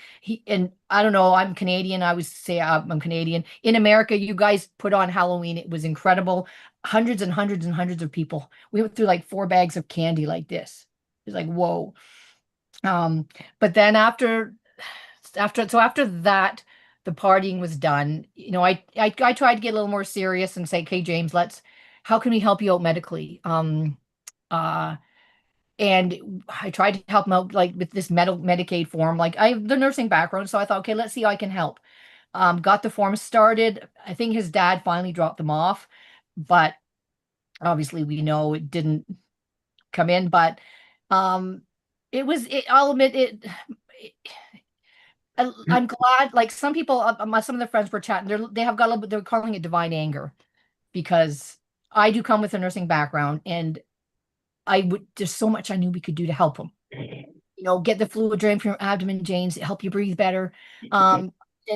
And I don't know, I'm Canadian. I always say I'm Canadian. In America, you guys put on Halloween. It was incredible. Hundreds and hundreds and hundreds of people. We went through like 4 bags of candy like this. It's like, whoa. But then after that, the partying was done. I tried to get a little more serious and say, okay, James, how can we help you out medically? Uh, and I tried to help him out like with this Medicaid form. Like I have the nursing background, so I thought, okay, let's see how I can help. Got the form started. I think his dad finally dropped them off, but obviously we know it didn't come in. But um, I'll admit it. I'm glad. Like some people, some of the friends were chatting. They have got a little bit. They're calling it divine anger because I do come with a nursing background, and there's so much I knew we could do to help him. Get the fluid drain from your abdomen, James, help you breathe better, and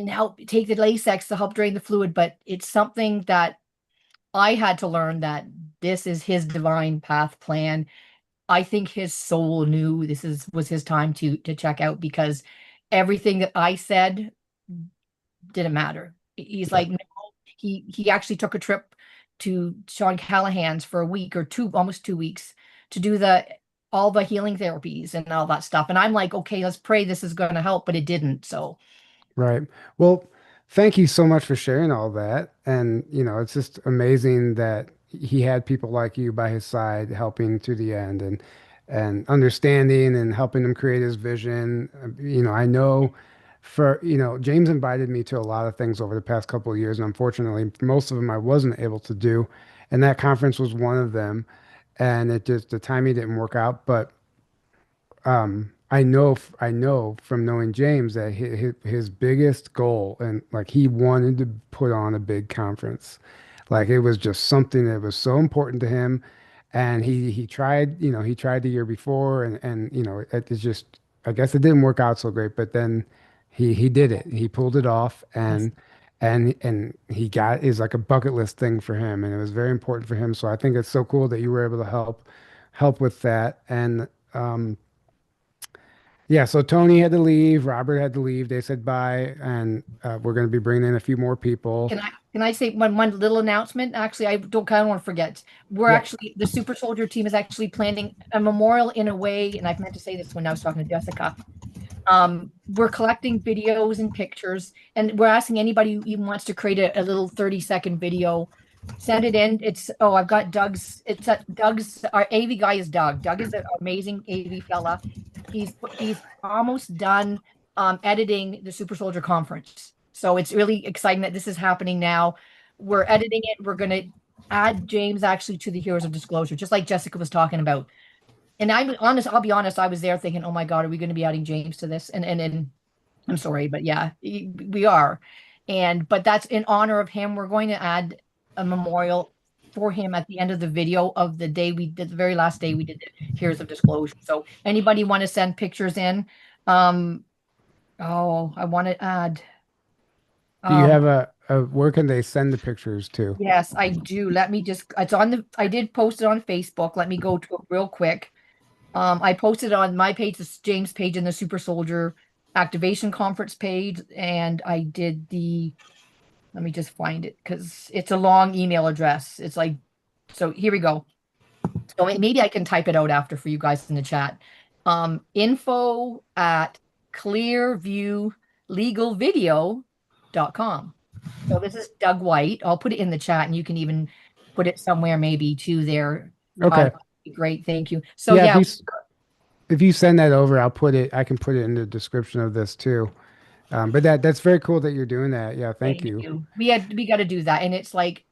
help take the Lasix to help drain the fluid. But it's something that I had to learn that this is his divine path plan. I think his soul knew was his time to check out because everything that I said didn't matter. He's like, no, he actually took a trip to Sean Callahan's for a week or two, almost 2 weeks, to do all the healing therapies and all that stuff. And I'm like, okay, let's pray this is going to help, but it didn't. So Right. Well, thank you so much for sharing all that. And, it's just amazing that he had people like you by his side helping to the end and understanding and helping him create his vision. I know James invited me to a lot of things over the past couple of years, and unfortunately, most of them I wasn't able to do. And that conference was one of them. And the timing didn't work out, but I know from knowing James that his biggest goal and like he wanted to put on a big conference. Like it was just something that was so important to him. And he tried, he tried the year before and it's just I guess it didn't work out so great, but then he did it. He pulled it off yes. and he got is like a bucket list thing for him and it was very important for him. So I think it's so cool that you were able to help with that. And yeah, so Tony had to leave, Robert had to leave. They said bye, and we're going to be bringing in a few more people. Can I say one little announcement? Actually, I don't kind of want to forget. Yeah. The Super Soldier team is actually planning a memorial in a way, and I've meant to say this when I was talking to Jessica. We're collecting videos and pictures, and we're asking anybody who even wants to create a little 30-second video, send it in. I've got Doug's. Our AV guy is Doug. Doug is an amazing AV fella. He's almost done editing the Super Soldier conference. So it's really exciting that this is happening now. We're editing it. We're going to add James actually to the Heroes of Disclosure, just like Jessica was talking about. And I'll be honest, I was there thinking, oh my God, are we going to be adding James to this? And I'm sorry, but yeah, we are. But that's in honor of him. We're going to add a memorial for him at the end of the video of the day we did, the very last day we did the Heroes of Disclosure. So anybody want to send pictures in? I want to add. Do you have where can they send the pictures to? Yes, I do. Let me just, I did post it on Facebook. Let me go to it real quick. I posted on my page, the James page, and the Super Soldier Activation Conference page, and I did let me just find it because it's a long email address. It's like, so here we go. So maybe I can type it out after for you guys in the chat. Info at clearviewlegalvideo.com. So this is Doug White. I'll put it in the chat, and you can even put it somewhere maybe to there. Okay. Great, thank you. So Yeah, yeah, if you send that over, I can put it in the description of this too. But that's very cool that you're doing that. Yeah, thank you. We got to do that, and it's like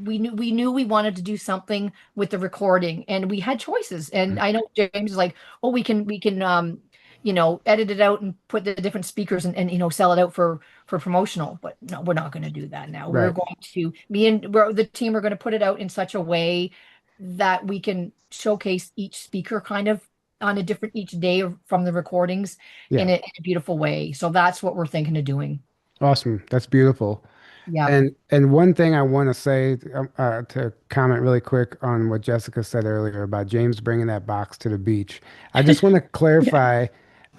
we knew we wanted to do something with the recording, and we had choices. And I know James is like, oh, we can edit it out and put the different speakers and sell it out for promotional. But no, we're not going to do that now. We're Right. going to the team are going to put it out in such a way that we can showcase each speaker kind of on a different each day from the recordings in Yeah. a beautiful way. So that's what we're thinking of doing. Awesome. That's beautiful. Yeah. And one thing I want to say to comment really quick on what Jessica said earlier about James bringing that box to the beach. I just want to clarify.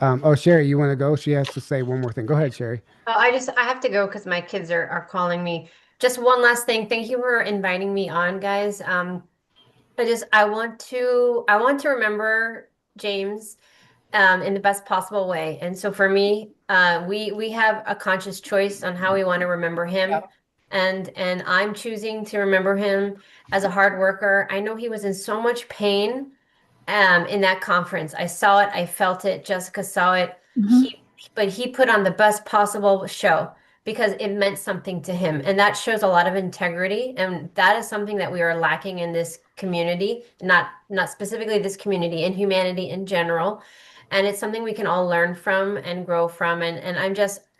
Oh, Sherry, you want to go? She has to say one more thing. Go ahead, Sherry. I have to go because my kids are calling me. Just one last thing. Thank you for inviting me on, guys. I want to remember James in the best possible way. And so for me, we have a conscious choice on how we want to remember him. Yeah. And I'm choosing to remember him as a hard worker. I know he was in so much pain in that conference. I saw it, I felt it, Jessica saw it. Mhm. But he put on the best possible show because it meant something to him. And that shows a lot of integrity. And that is something that we are lacking in this community, not specifically this community, in humanity in general. And it's something we can all learn from and grow from. And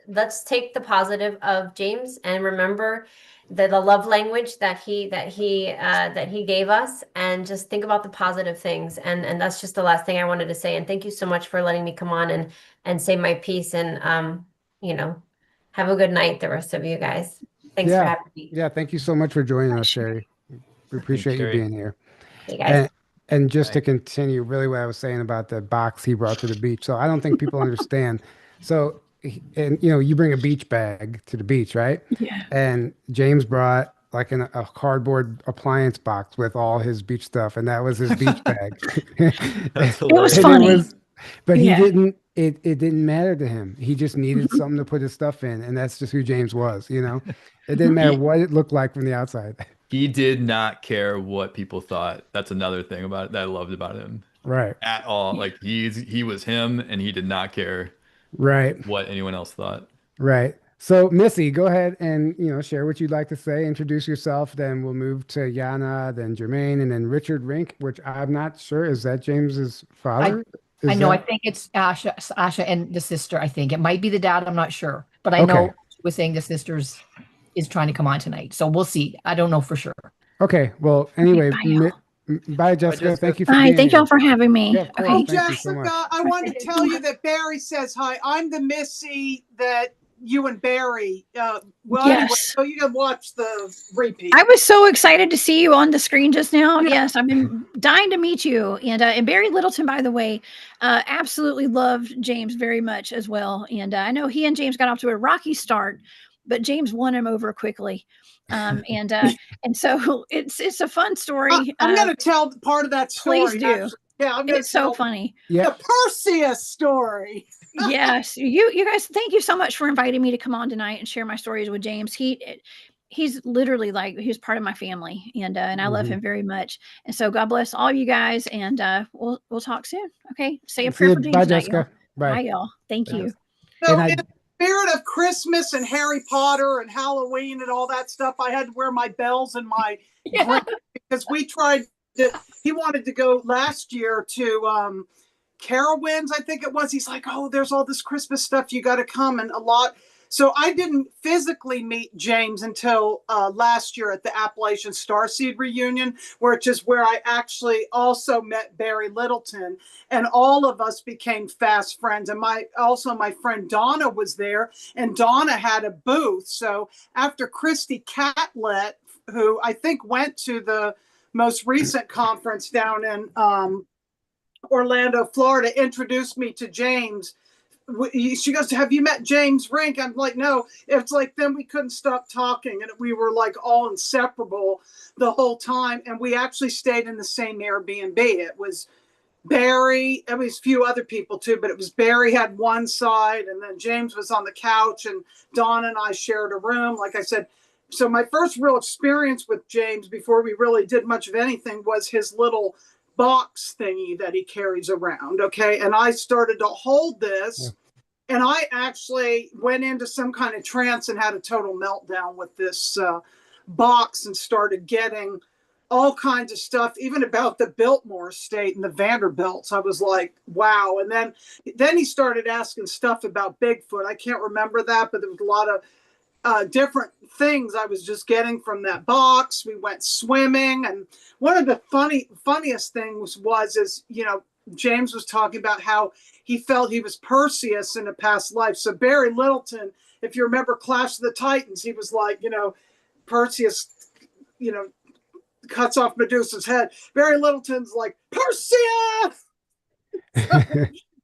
let's take the positive of James and remember the love language that he gave us, and just think about the positive things. And that's just the last thing I wanted to say. And thank you so much for letting me come on and say my piece. And have a good night, the rest of you guys. Thanks for Yeah. having me. Yeah. Thank you so much for joining us, Sherry. We appreciate you Sherry. being here. Hey guys. And just to continue really what I was saying about the box he brought to the beach. So I don't think people understand. So, and you bring a beach bag to the beach, right? Yeah. And James brought like a cardboard appliance box with all his beach stuff, and that was his beach bag. That's It was hilarious. funny. But Yeah. it didn't matter to him. He just needed something to put his stuff in, and that's just who James was, It didn't matter what it looked like from the outside. He did not care what people thought. That's another thing about it that I loved about him Right. at all. Like he was him, and he did not care Right. what anyone else thought. Right. So, Missy, go ahead and, share what you'd like to say. Introduce yourself. Then we'll move to Yana, then Jermaine, and then Richard Rink, which I'm not sure. Is that James's father? I know. I That... think it's Asha and the sister. I think it might be the dad. I'm not sure, but I know Okay. she was saying the sisters is trying to come on tonight. So we'll see. I don't know for sure. Okay. Well, anyway, Bye, y'all. bye, Jessica. Jessica. Thank you for Hi, being thank here. y'all for having me. Yeah, of course. Okay. Thank you so much. Jessica, I wanted to tell you that Barry says hi. I'm the Missy that you and Barry. Well, anyway, Yes. so you can watch the repeat. I was so excited to see you on the screen just now. Yeah. Yes, I've been dying to meet you. And Barry Littleton, by the way, absolutely loved James very much as well. And I know he and James got off to a rocky start, but James won him over quickly. And so it's a fun story. I'm going to tell part of that story. Please do. Actually. Yeah, I'm going It's to so tell funny. Yeah. the Perseus story. Yes, you guys, thank you so much for inviting me to come on tonight and share my stories with James. He's literally like he's part of my family, and I love Mhm. him very much. And so God bless all you guys, and we'll talk soon. Okay, say a See prayer you. for James Bye, tonight, Jessica. y'all. Bye, Bye. y'all. Thank Bye. you. So, And I- in the spirit of Christmas and Harry Potter and Halloween and all that stuff, I had to wear my bells and my Yeah. because we tried to. He wanted to go last year to Carowinds, I think it was. He's like, oh, there's all this Christmas stuff. You got to come, and a lot. So I didn't physically meet James until last year at the Appalachian Starseed reunion, which is where I actually also met Barry Littleton, and all of us became fast friends. And my friend Donna was there, and Donna had a booth. So after Christy Catlett, who I think went to the most recent conference down in Orlando, Florida, introduced me to James. She goes, have you met James Rink? I'm like, no. It's like, then we couldn't stop talking, and we were like all inseparable the whole time. And we actually stayed in the same Airbnb. It was Barry, I mean, a few other people too, but it was Barry had one side, and then James was on the couch, and Dawn and I shared a room. Like I said, so my first real experience with James before we really did much of anything was his little box thingy that he carries around. Okay. And I started to hold this, and I actually went into some kind of trance and had a total meltdown with this box and started getting all kinds of stuff, even about the Biltmore estate and the Vanderbilts. I was like, wow. And then he started asking stuff about Bigfoot. I can't remember that, but there was a lot of different things I was just getting from that box. We went swimming, and one of the funniest things is, James was talking about how he felt he was Perseus in a past life. So Barry Littleton, if you remember Clash of the Titans, he was like, Perseus, cuts off Medusa's head. Barry Littleton's like, Perseus!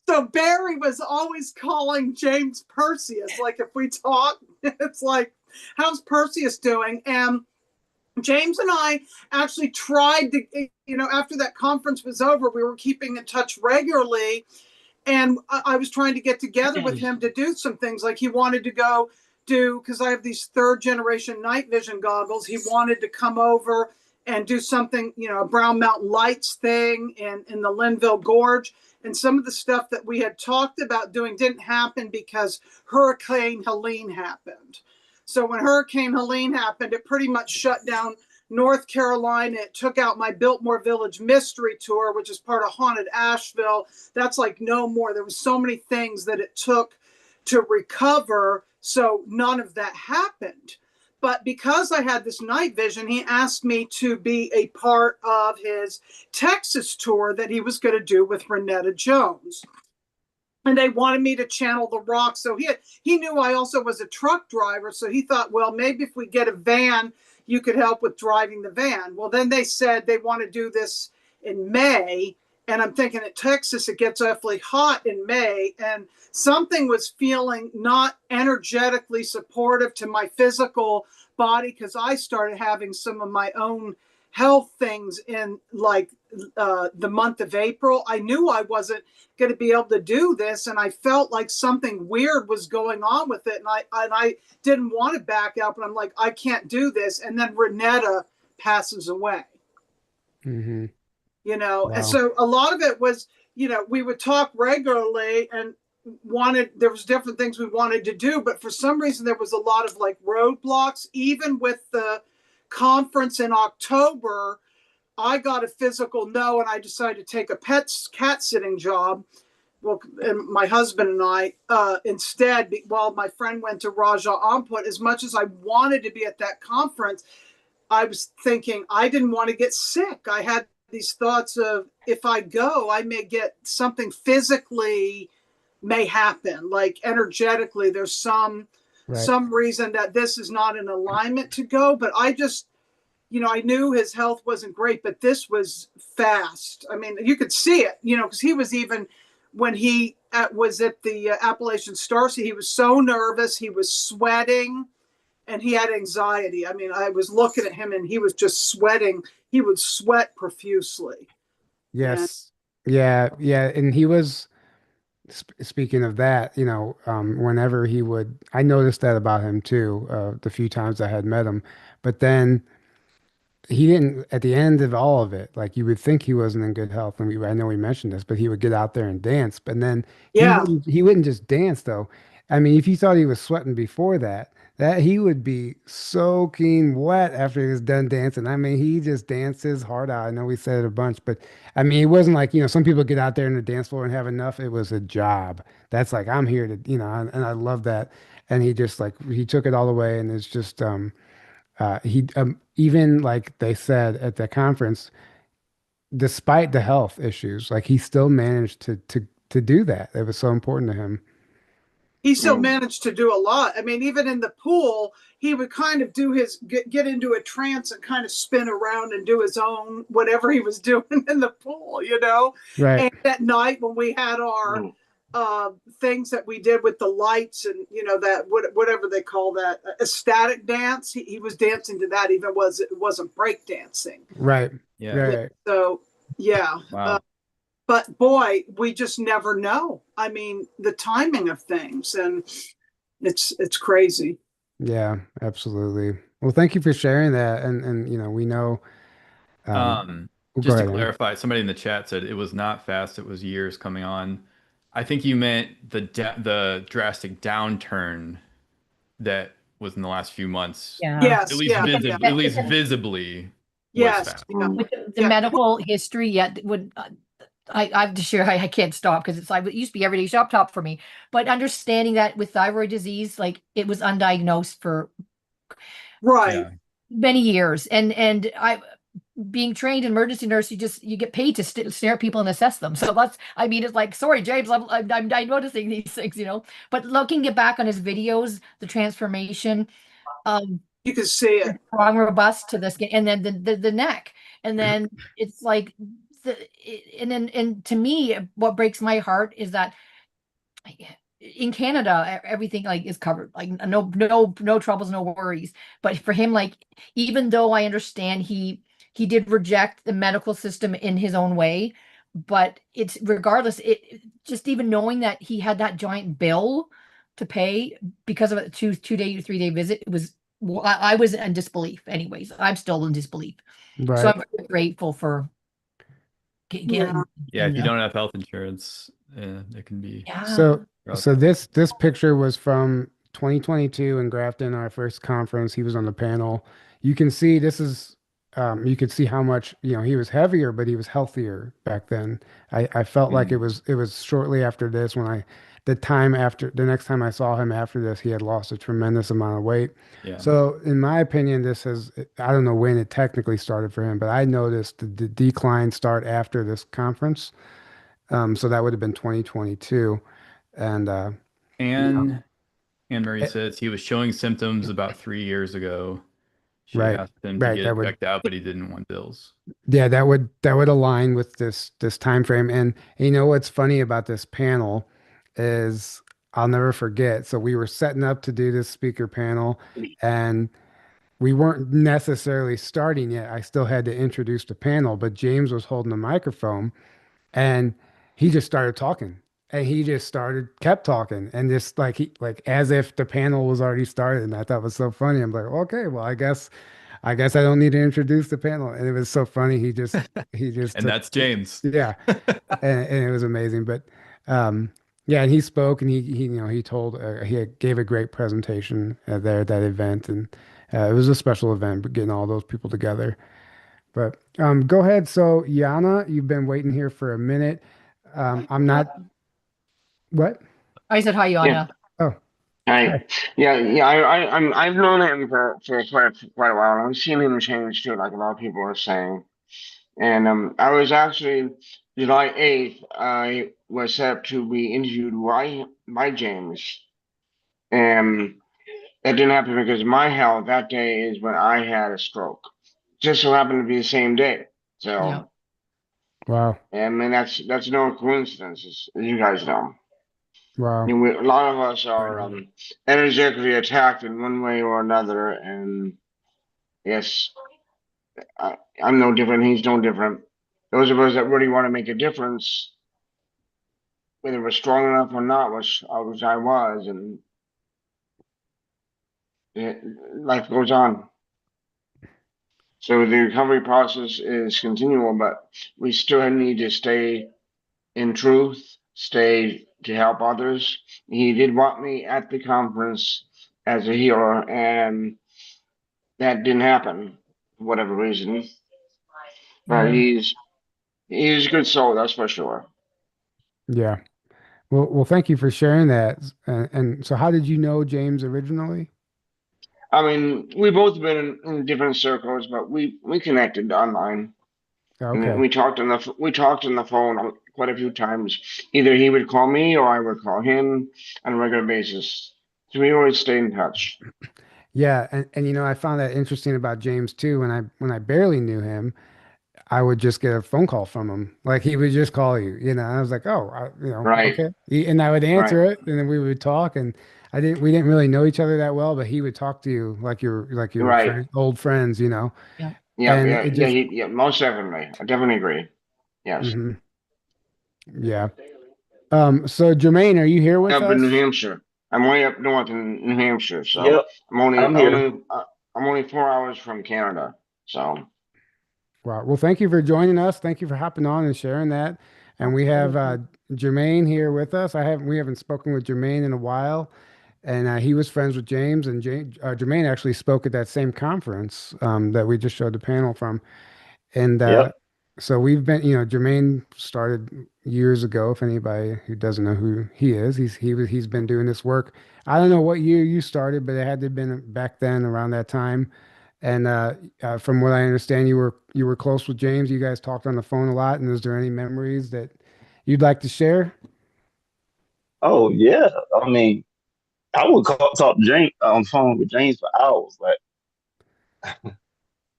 So Barry was always calling James Perseus. Like, if we talk, it's like, how's Perseus doing? And James and I actually tried to, after that conference was over, we were keeping in touch regularly. And I was trying to get together with him to do some things. Like, he wanted to go do, because I have these 3rd generation night vision goggles, he wanted to come over and do something, a Brown Mountain Lights thing in the Linville Gorge. And some of the stuff that we had talked about doing didn't happen because Hurricane Helene happened. So when Hurricane Helene happened, it pretty much shut down North Carolina. It took out my Biltmore Village Mystery Tour, which is part of Haunted Asheville. That's like no more. There was so many things that it took to recover. So none of that happened. But because I had this night vision, he asked me to be a part of his Texas tour that he was going to do with Renetta Jones. And they wanted me to channel the rock. So he knew I also was a truck driver. So he thought, well, maybe if we get a van, you could help with driving the van. Well, then they said they want to do this in May. And I'm thinking, at Texas, it gets awfully hot in May. And something was feeling not energetically supportive to my physical body, because I started having some of my own health things in the month of April. I knew I wasn't going to be able to do this, and I felt like something weird was going on with it, and I didn't want to back up, and I'm like, I can't do this. And then Renetta passes away. Mm-hmm. Wow. And Wow. so a lot of it was, we would talk regularly, and there was different things we wanted to do, but for some reason there was a lot of like roadblocks. Even with the conference in October, I got a physical no, and I decided to take a cat sitting job. Well, and my husband and I instead, while my friend went to Raja Amput, as much as I wanted to be at that conference, I was thinking I didn't want to get sick. I had these thoughts of, if I go, I may get something physically may happen, like energetically. There's some reason that this is not in alignment to go. But I just, I knew his health wasn't great, but this was fast. I mean, you could see it, because he was, even when he was at the Appalachian Star Seed, he was so nervous, he was sweating, and he had anxiety. I mean, I was looking at him and he was just sweating. He would sweat profusely. Yes. Yeah. And he was, speaking of that, whenever he would, I noticed that about him too, the few times I had met him. But then he didn't, at the end of all of it, like, you would think he wasn't in good health. And I know we mentioned this, but he would get out there and dance. But then Yeah. he wouldn't just dance though. I mean, if you thought he was sweating before that, he would be soaking wet after he was done dancing. I mean, he just danced his heart out. I know we said it a bunch, but I mean, it wasn't like, some people get out there in the dance floor and have enough. It was a job. That's like, I'm here to, and I love that. And he just, like, he took it all the way. And it's just, he, even like they said at the conference, despite the health issues, like, he still managed to do that. It was so important to him. He still managed to do a lot. I mean, even in the pool, he would kind of do get into a trance and kind of spin around and do his own, whatever he was doing in the pool, Right. And at night when we had our things that we did with the lights and, that whatever they call that, ecstatic dance, he was dancing to that, even it wasn't break dancing. Right. Yeah. Right. So, yeah. Wow. but boy, we just never know. I mean, the timing of things, and it's crazy. Yeah, absolutely. Well, thank you for sharing that. And we know well, go Just to ahead, Aaron. clarify, somebody in the chat said it was not fast, it was years coming on. I think you meant the drastic downturn that was in the last few months. Yeah. At Yes, least yeah, yeah, at least visibly was yes, fast. yeah, With the yeah. medical history, yet would I have to share. I can't stop because it's like it used to be everyday shop top for me. But understanding that with thyroid disease, like it was undiagnosed for Right. Yeah. many years, and I being trained in emergency nurse, you get paid to stare at people and assess them. So that's, I mean, it's like, sorry, James, I'm noticing these things, you know. But looking it back on his videos, the transformation, um, You can see it. strong, robust to the skin, and then the neck, and then it's like, and to me, what breaks my heart is that in Canada, everything like is covered, like no troubles, no worries. But for him, like even though I understand he did reject the medical system in his own way, but it's regardless, just even knowing that he had that giant bill to pay because of a 2 day 3 day visit, it was I was in disbelief. Anyways, I'm still in disbelief. So Right. I'm very grateful for Yeah. getting Yeah, in if you the don't have health insurance, it can be yeah. So rough. so this picture was from 2022 in Grafton, our first conference. He was on the panel. You can see this is you could see how much, he was heavier, but he was healthier back then. I felt like Mm, it was shortly after this when the next time I saw him after this, he had lost a tremendous amount of weight. yeah. So in my opinion, I don't know when it technically started for him, but I noticed the decline start after this conference. So that would have been 2022. And yeah, And Anne Marie it- says he was showing symptoms about 3 years ago. She right, asked him to right. get it checked out, but he didn't want bills. Yeah, that would align with this time frame. And you know what's funny about this panel is I'll never forget. So we were setting up to do this speaker panel, and we weren't necessarily starting yet. I still had to introduce the panel, but James was holding the microphone, and he just started talking. And he just kept talking, and just like as if the panel was already started. And I thought it was so funny. I'm like, okay, well, I guess I don't need to introduce the panel. And it was so funny. He just And took, that's James. yeah, and it was amazing. But yeah, and he spoke, and he gave a great presentation there at that event, and it was a special event, but getting all those people together. But go ahead. So Yana, you've been waiting here for a minute. I'm not. What? I said hi, Yeah. Yana. Oh, hi. Hi. Yeah. I've known him for quite a while. I've seen him change too, like a lot of people are saying. And I was actually July 8th. I was set up to be interviewed by James, and that didn't happen because my health that day is when I had a stroke. Just so happened to be the same day. Yeah. So, Wow. I mean, that's no coincidence, as you guys know. Wow. A lot of us Sorry to are hear that. energetically attacked in one way or another, and yes, I'm no different. He's no different. Those of us that really want to make a difference, whether we're strong enough or not, which I was, and life goes on. So the recovery process is continual, but we still need to stay in truth, stay to help others. He did want me at the conference as a healer, and that didn't happen for whatever reason. But Mm. he's a good soul, that's for sure. Yeah. Well, thank you for sharing that. And so, how did you know James originally? I mean, we both been in different circles, but we connected online, and Okay. we talked on the phone quite a few times. Either he would call me or I would call him on a regular basis. So we always stayed in touch. Yeah, and I found that interesting about James too. When I barely knew him, I would just get a phone call from him. Like he would just call you, I was like, oh, Right, okay. And I would right, answer it, and then we would talk. And we didn't really know each other that well, but he would talk to you like you were right. old friends. Yeah. Yeah, And yeah, it yeah, just, most definitely. I definitely agree. Yes. hmm Yeah. So Jermaine, are you here with Up in New us? Hampshire. I'm way up north in New Hampshire, so Yep, I'm only I'm here. I'm only 4 hours from Canada. So Wow. Well, thank you for joining us. Thank you for hopping on and sharing that. And we have Jermaine here with us. We haven't spoken with Jermaine in a while, and he was friends with James. And Jermaine actually spoke at that same conference that we just showed the panel from. And Yep. so we've been, Jermaine started years ago. If anybody who doesn't know who he is, he's been doing this work. I don't know what year you started, but it had to have been back then around that time. And from what I understand, you were close with James. You guys talked on the phone a lot. And is there any memories that you'd like to share? Oh yeah. I mean, I would talk to James on the phone with James for hours. Like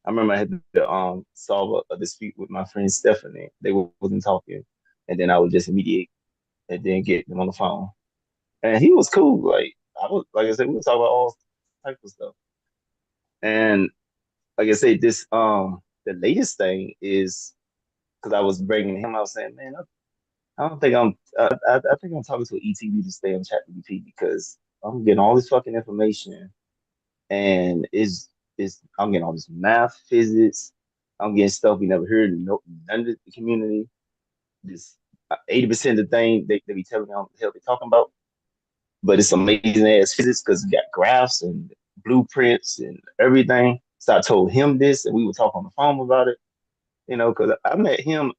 I remember I had to solve a dispute with my friend Stephanie. They wasn't talking, and then I would just mediate and then get them on the phone. And he was cool. Like like I said, we would talk about all types of stuff. And like I said, this the latest thing is because I was bringing him. I was saying, man, I don't think I think I'm talking to an ETB to stay on ChatGPT because I'm getting all this fucking information and is I'm getting all this math, physics. I'm getting stuff we never heard in none of the community. This 80% of the thing they be telling me what the hell they talking about, but it's amazing ass physics because you got graphs and blueprints and everything. So I told him this, and we would talk on the phone about it. Because I met him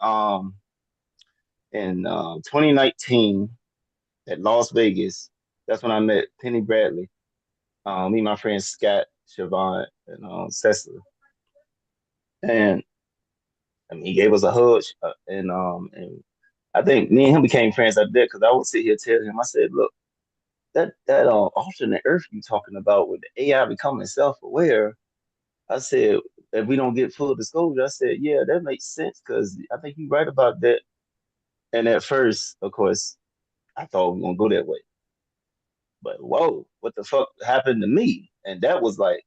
in 2019 at Las Vegas. That's when I met Penny Bradley. Me and my friend Scott, Siobhan, and Cecily. And I mean, he gave us a hug, and I think me and him became friends after that because I would sit here tell him, I said, look, that alternate Earth you talking about with the AI becoming self-aware, I said, if we don't get full disclosure, I said, yeah, that makes sense because I think you're right about that. And at first, of course, I thought we were gonna go that way. But whoa, what the fuck happened to me? And that was like,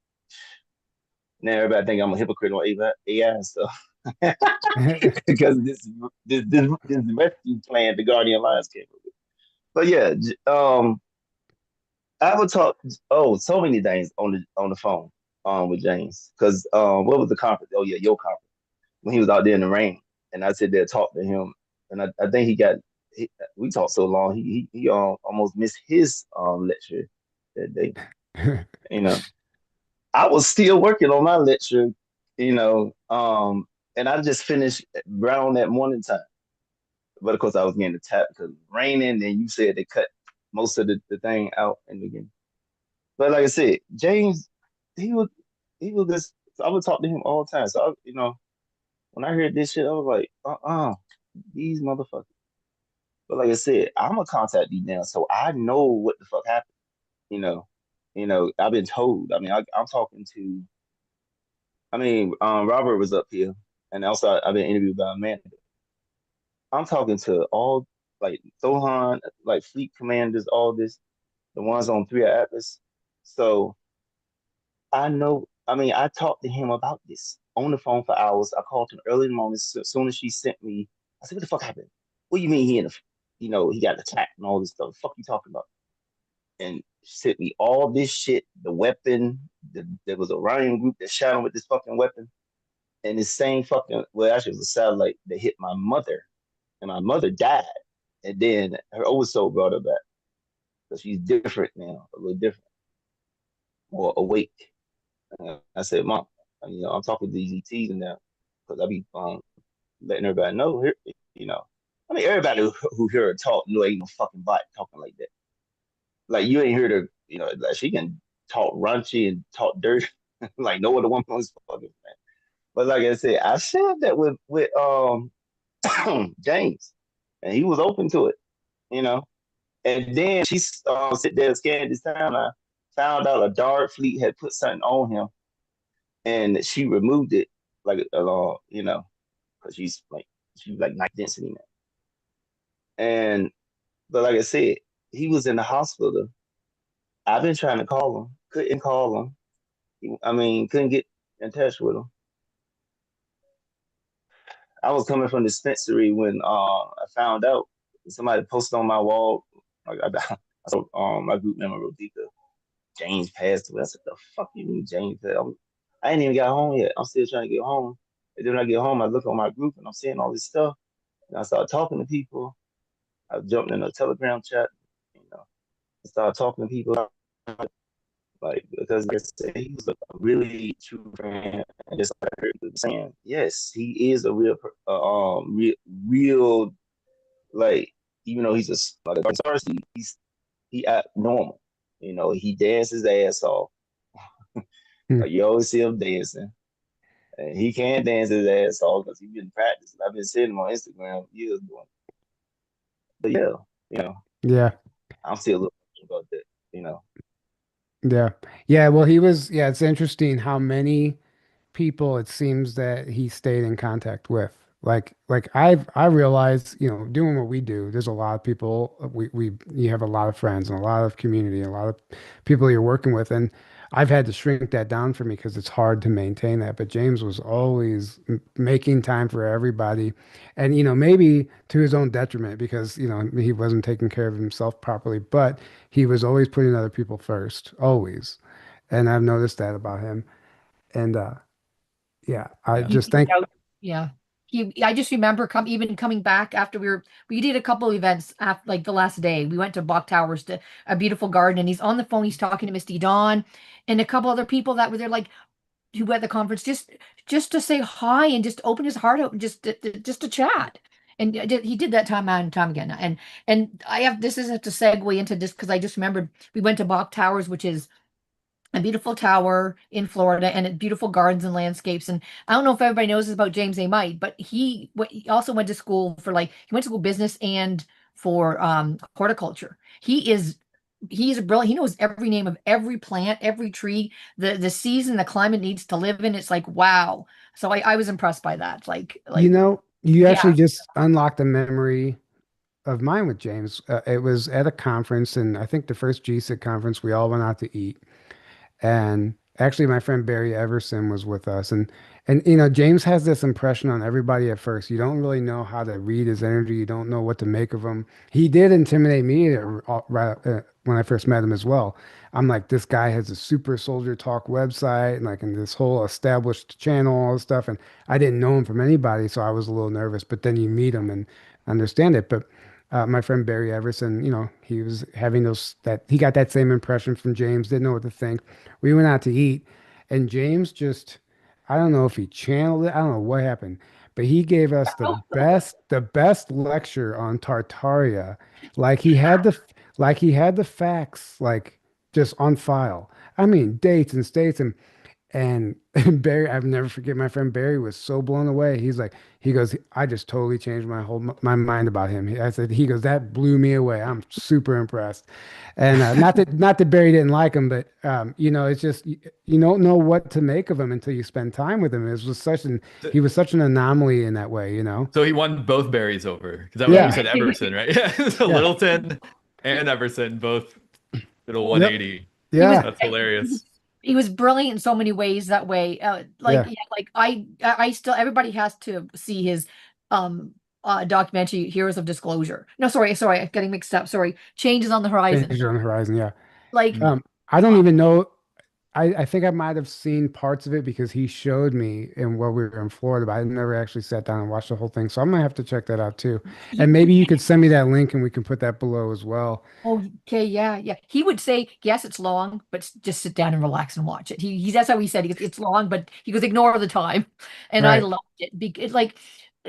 now everybody think I'm a hypocrite on AI and stuff. Because this rescue plan the Guardian Alliance came up with. But yeah, I would talk so many things on the phone with James. Cause what was the conference? Oh yeah, your conference. When he was out there in the rain. And I sit there talk to him. And I think we talked so long he almost missed his lecture that day. You know. I was still working on my lecture, and I just finished around that morning time. But of course, I was getting attacked because it was raining. And you said they cut most of the thing out in the beginning. But like I said, James, he was he was this. I would talk to him all the time. So when I heard this shit, I was like, these motherfuckers. But like I said, I'm gonna contact these now, so I know what the fuck happened. You know, I've been told. I mean, I'm talking to. I mean, Robert was up here, and also I've been interviewed by Amanda. I'm talking to all like Sohan, like fleet commanders, all this, the ones on 3 Atlas. So I know. I mean, I talked to him about this on the phone for hours. I called him early in the morning. So, as soon as she sent me, I said, "What the fuck happened? What do you mean he in the, he got attacked and all this stuff? The fuck you talking about?" And she sent me all this shit, the weapon. There was a Ryan group that shot him with this fucking weapon. And this same fucking, well, actually, it was a satellite that hit my mother, and my mother died. And then her old soul brought her back. So she's different now, a little different, more awake. I said, Mom, I'm talking to these ETs now because I be letting everybody know here, you know. I mean, everybody who hear her talk knew ain't no fucking bot talking like that. Like you ain't heard her, like she can talk raunchy and talk dirt like no other woman was fucking man. But like I said, I shared that with James, and he was open to it, you know. And then she sit there and scanned this town. I found out a Dart fleet had put something on him, and she removed it, like because she's like night density now. And but like I said, he was in the hospital. I've been trying to call him, couldn't call him. I mean, couldn't get in touch with him. I was coming from the dispensary when I found out somebody posted on my wall. Like I saw my group member Rodika, James passed away. I said, "The fuck you mean James passed?" I ain't even got home yet. I'm still trying to get home. And then when I get home, I look on my group and I'm seeing all this stuff. And I start talking to people. I jumped in a Telegram chat. You know, I started talking to people like because like I said, he was a really true friend. And just like I heard you saying, yes, he is a real like even though he's like a artist, he act normal. You know, he dances his ass off. Hmm. Like you always see him dancing. And he can dance his ass off because he's been practicing. I've been seeing him on Instagram years doing. But yeah, you know, Yeah. I'm still looking about that. You know, Yeah. Yeah. Well, he was, yeah, it's interesting how many people it seems that he stayed in contact with. I realize, doing what we do, there's a lot of people you have a lot of friends and a lot of community, a lot of people you're working with. And I've had to shrink that down for me because it's hard to maintain that. But James was always making time for everybody. And, maybe to his own detriment because, he wasn't taking care of himself properly, but he was always putting other people first, always. And I've noticed that about him. And yeah, I Yeah. just think, Yeah. I just remember even coming back after we did a couple of events after like the last day. We went to Buck Towers to a beautiful garden and he's on the phone, he's talking to Misty Dawn and a couple other people that were there like who were at the conference just to say hi and just open his heart out and just to chat. And he did that time and time again. And I have this is to segue into this because I just remembered we went to Buck Towers, which is a beautiful tower in Florida and beautiful gardens and landscapes. And I don't know if everybody knows this about James A. Might, but he also went to school for he went to school business and for horticulture. He's brilliant. He knows every name of every plant, every tree, the season, the climate needs to live in. It's like, wow. So I was impressed by that. you Yeah. actually just unlocked a memory of mine with James. It was at a conference, and I think the first GSIC conference, we all went out to eat. And actually, my friend Barry Everson was with us, and James has this impression on everybody at first. You don't really know how to read his energy. You don't know what to make of him. He did intimidate me right when I first met him as well. I'm like, this guy has a Super Soldier Talk website and this whole established channel, all this stuff, and I didn't know him from anybody, so I was a little nervous. But then you meet him and understand it. But my friend Barry Everson, he was having he got that same impression from James, didn't know what to think. We went out to eat, and James just, I don't know if he channeled it, I don't know what happened, but he gave us the best lecture on Tartaria. Like he had the facts like just on file. I mean, dates and states and Barry, I've never forget my friend Barry was so blown away. He goes, I just totally changed my mind about him. He goes, that blew me away. I'm super impressed. And not that Barry didn't like him, but it's just you don't know what to make of him until you spend time with him. He was such an anomaly in that way. So he won both berries over because that was Yeah. you said Everson, right? Yeah. So Yeah. Littleton and Everson both did a Yep. 180. He was Yeah. That's hilarious. he was brilliant in so many ways that way. Yeah. I still everybody has to see his um documentary Heroes of Disclosure. No, sorry, I'm getting mixed up. Sorry. Changes on the Horizon. Changes on the horizon. Yeah. Like I don't even know. I think I might have seen parts of it because he showed me while we were in Florida, but I never actually sat down and watched the whole thing. So I'm gonna have to check that out too. And maybe you could send me that link and we can put that below as well. okay, yeah, yeah. He would say, yes, it's long, but just sit down and relax and watch it. That's how he said. He goes, it's long, but he goes, ignore the time. And I Right. loved it. It's like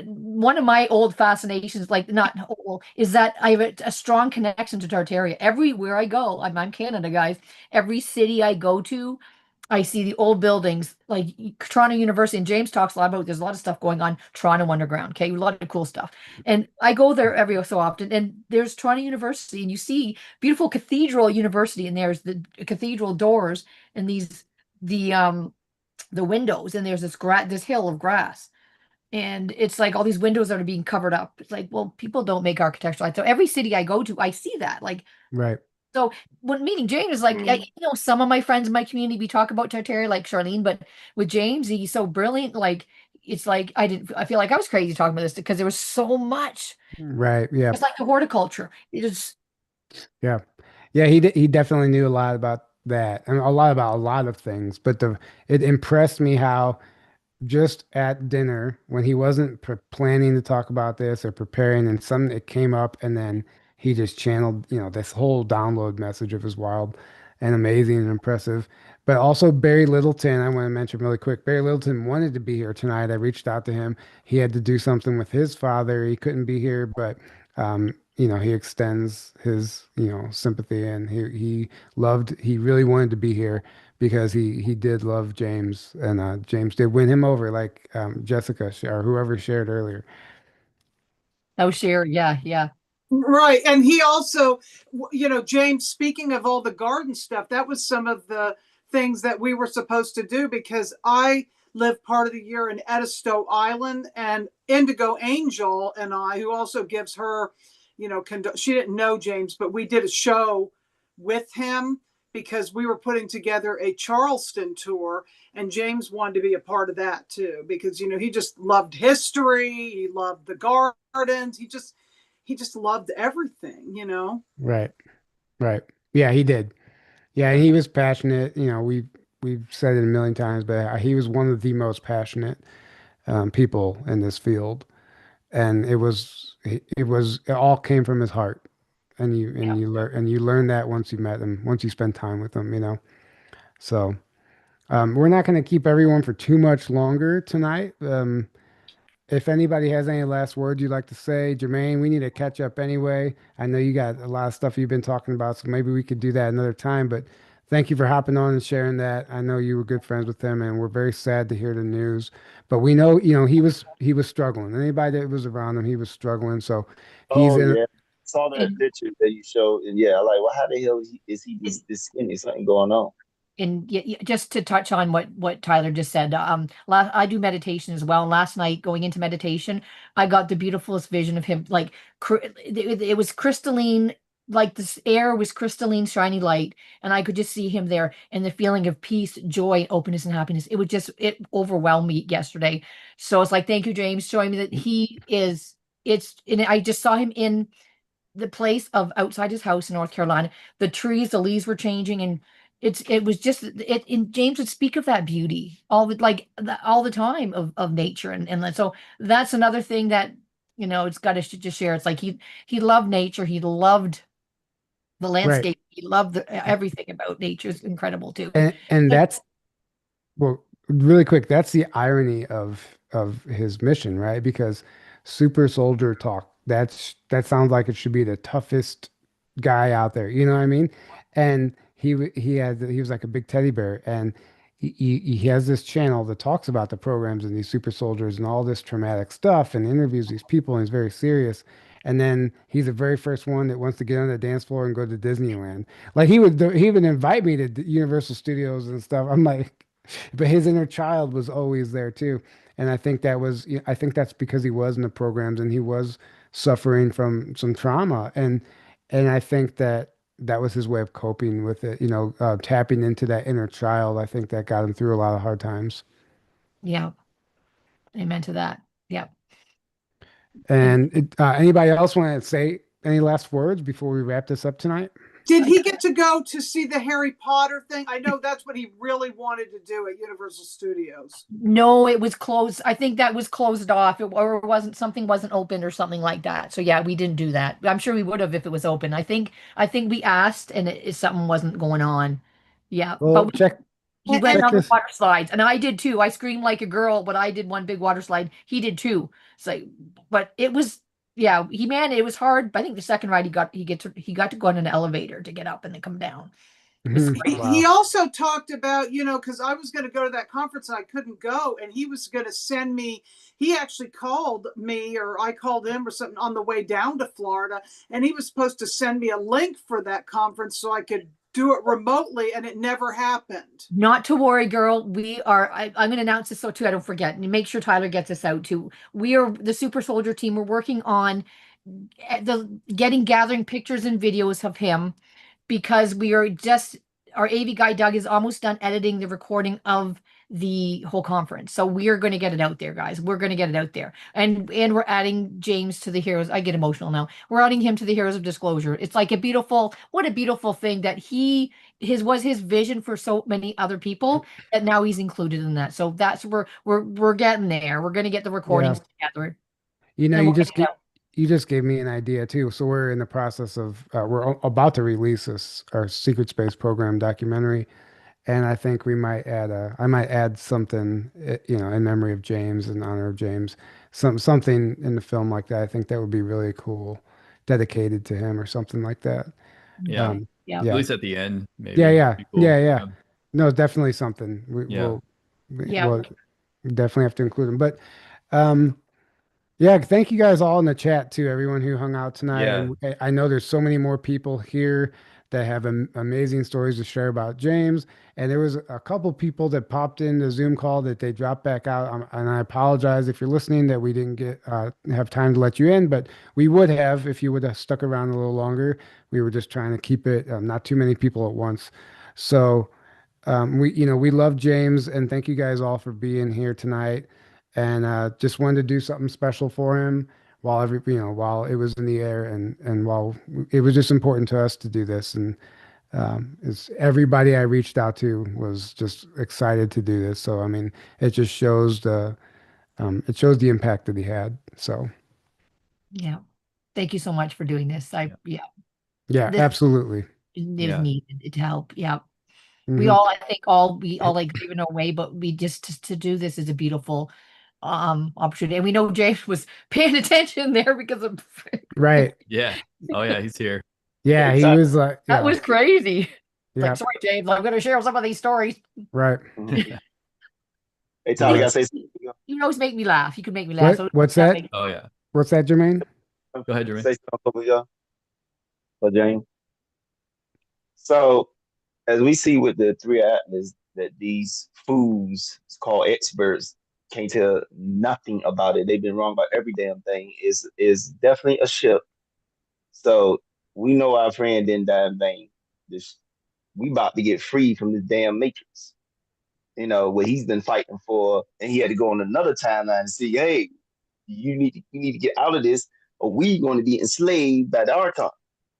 one of my old fascinations, like not old, is that I have a strong connection to Tartaria. Everywhere I go, I'm Canada, guys. Every city I go to, I see the old buildings, like Toronto University. And James talks a lot about. There's a lot of stuff going on Toronto Underground. Okay, a lot of cool stuff. And I go there every so often, and there's Toronto University, and you see beautiful Cathedral University, and there's the cathedral doors and the windows, and there's this hill of grass. And it's like all these windows that are being covered up. It's like, well, people don't make architecture like so. Every city I go to, I see that. Like, Right. so when meeting James is Mm. some of my friends in my community, we talk about Tartaria like Charlene, but with James, he's so brilliant. Like it's like I feel like I was crazy talking about this because there was so much. Right. Yeah. It's like the horticulture. It is. Yeah. Yeah, he definitely knew a lot about that and a lot about a lot of things, but the it impressed me how just at dinner when he wasn't planning to talk about this or preparing and some it came up and then he just channeled, this whole download message of his wild and amazing and impressive. But also Barry Littleton, I want to mention really quick. Barry Littleton wanted to be here tonight. I reached out to him. He had to do something with his father. He couldn't be here, but he extends his, sympathy and he really wanted to be here because he did love James and James did win him over like Jessica or whoever shared earlier. Oh, share. Yeah, yeah. Right. And he also, James, speaking of all the garden stuff, that was some of the things that we were supposed to do because I live part of the year in Edisto Island, and Indigo Angel and I, who also gives her, she didn't know James, but we did a show with him because we were putting together a Charleston tour, and James wanted to be a part of that too because he just loved history, he loved the gardens, he just loved everything. Right, right. Yeah, he did. Yeah, and he was passionate. We've said it a million times, but he was one of the most passionate people in this field, and it all came from his heart, and you learn that once you met him, once you spend time with him. So we're not going to keep everyone for too much longer tonight. If anybody has any last words you'd like to say, Jermaine, we need to catch up anyway. I know you got a lot of stuff you've been talking about, so maybe we could do that another time. But thank you for hopping on and sharing that. I know you were good friends with him, and we're very sad to hear the news. But we know, he was struggling. Anybody that was around him, he was struggling. So he's Oh in. yeah, saw that And picture that you showed, and yeah, like, well, how the hell is he this skinny? Something going on? and just to touch on what Tyler just said, I do meditation as well. And last night, going into meditation, I got the beautifulest vision of him. Like it was crystalline, like this air was crystalline, shiny light, and I could just see him there, and the feeling of peace, joy, openness, and happiness. It overwhelmed me yesterday. So it's like, thank you, James, showing me that he is. And I just saw him in the place of outside his house in North Carolina. The trees, the leaves were changing, and it was just it. And James would speak of that beauty all the time of nature, and so that's another thing that it's got to just share. It's like he loved nature, he loved the Right. landscape, he loved everything about nature is incredible too. And that's well, really quick, that's the irony of his mission, right? Because super soldier talk, that sounds like it should be the toughest guy out there. You know what I mean? And he was like a big teddy bear, and he has this channel that talks about the programs and these super soldiers and all this traumatic stuff, and interviews these people, and he's very serious. And then he's the very first one that wants to get on the dance floor and go to Disneyland. Like he would invite me to Universal Studios and stuff. I'm like, but his inner child was always there too. And I think that's because he was in the programs and he was suffering from some trauma. And I think that was his way of coping with it, tapping into that inner child. I think that got him through a lot of hard times. Yeah, amen to that. Yeah. And And anybody else want to say any last words before we wrap this up tonight? Did he get to go to see the Harry Potter thing? I know that's what he really wanted to do at Universal Studios. no, it was closed. I think that was closed off, or something wasn't open or something like that. So yeah, we didn't do that. I'm sure we would have if it was open. I think we asked, and something wasn't going on. Yeah, but Well, check he went check on the this. water slides, and I did too. I screamed like a girl, but I did one big water slide. He did too. So, but it was, yeah, it was hard. I think the second ride he got to go on an elevator to get up and then come down. It was Mhm. scary. He Wow. also talked about, because I was going to go to that conference and I couldn't go, and he was going to send me. He actually called me, or I called him or something on the way down to Florida, and he was supposed to send me a link for that conference so I could do it remotely, and it never happened. Not to worry, girl. I'm going to announce this so too I don't forget. And make sure Tyler gets this out too. We are the Super Soldier team. We're working on gathering pictures and videos of him because our AV guy Doug is almost done editing the recording of the whole conference. So we are going to get it out there, guys. We're going to get it out there. And we're adding James to the heroes. I get emotional now. We're adding him to the heroes of disclosure. It's like what a beautiful thing that his was his vision for so many other people that now he's included in that. So that's we're getting there. We're going to get the Yeah. recordings together You know, and we'll get it out. you just gave me an idea too. So we're in the process of about to release this our Secret Space Program documentary, and I think I might add something, in memory of James, in honor of James, something in the film like that. I think that would be really cool, dedicated to him or something like that. Yeah. Okay. Yeah. At Yeah, least at the end, yeah, maybe. yeah, Be cool. yeah, yeah. No, definitely something. Yeah. Yeah. We'll definitely have to include him. But um, yeah, thank you guys all in the chat too, everyone who hung out tonight. Yeah. And I know there's so many more people here that have amazing stories to share about James. And there was a couple people that popped in the Zoom call that they dropped back out. And I apologize if you're listening that we didn't get have time to let you in, but we would have if you would have stuck around a little longer. We were just trying to keep it not too many people at once. So we love James, and thank you guys all for being here tonight. And just wanted to do something special for him while it was in the air, and while it was just important to us to do this. And it's everybody I reached out to was just excited to do this. So I mean, it just shows the impact that he had. So Yeah. Thank you so much for doing this. Yeah. yeah, This absolutely. is Yeah. needed to help. Yeah. Mhm. I think we all like gave it away, but we just to do this is a beautiful opportunity. And we know James was paying attention there because of Right. Yeah. Oh yeah, he's here. Yeah, Hey, he Tyler. was like, that yeah, was crazy. It's like, yeah, sorry, James, I'm gonna share some of these stories. right. Mhm. Hey, Tyler, you Yeah. gotta say something. You always make me laugh. You can make me laugh. So What's that that? makes Oh yeah. What's that, Jermaine? Go ahead, Jeremy. Say something over y'all, or James. So, as we see with the three atlas, that these fools called experts can't tell nothing about it. They've been wrong about every damn thing. Is definitely a ship. So we know our friend didn't die in vain. This we about to get free from this damn matrix. What he's been fighting for, and he had to go on another timeline and see, hey, you need to get out of this, or we going to be enslaved by the Archon.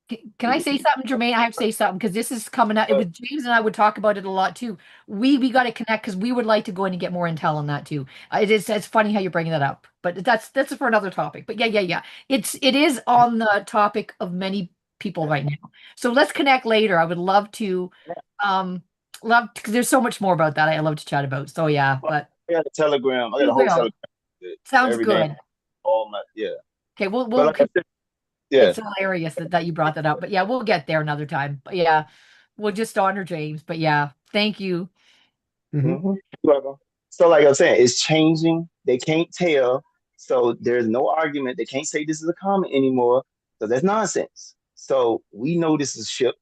Can I say something, Jermaine? I have to say something because this is coming out. It was James and I would talk about it a lot too. We got to connect because we would like to go in and get more intel on that too. It's funny how you're bringing that up, but that's for another topic. But yeah. It is on the topic of many people right now. So let's connect later. I would love to, because there's so much more about that I love to chat about. So yeah, but I got a telegram. I got we a whole will. telegram Sounds every day. good. All my yeah. Okay, we'll But like I said, yeah. It's hilarious that you brought that up. But yeah, we'll get there another time. But yeah, we'll just honor James. But yeah, thank you. Hmm. Mhm. You're welcome. So like I was saying, it's changing. They can't tell. So there's no argument. They can't say this is a comment anymore. So that's nonsense. So we know this is ship,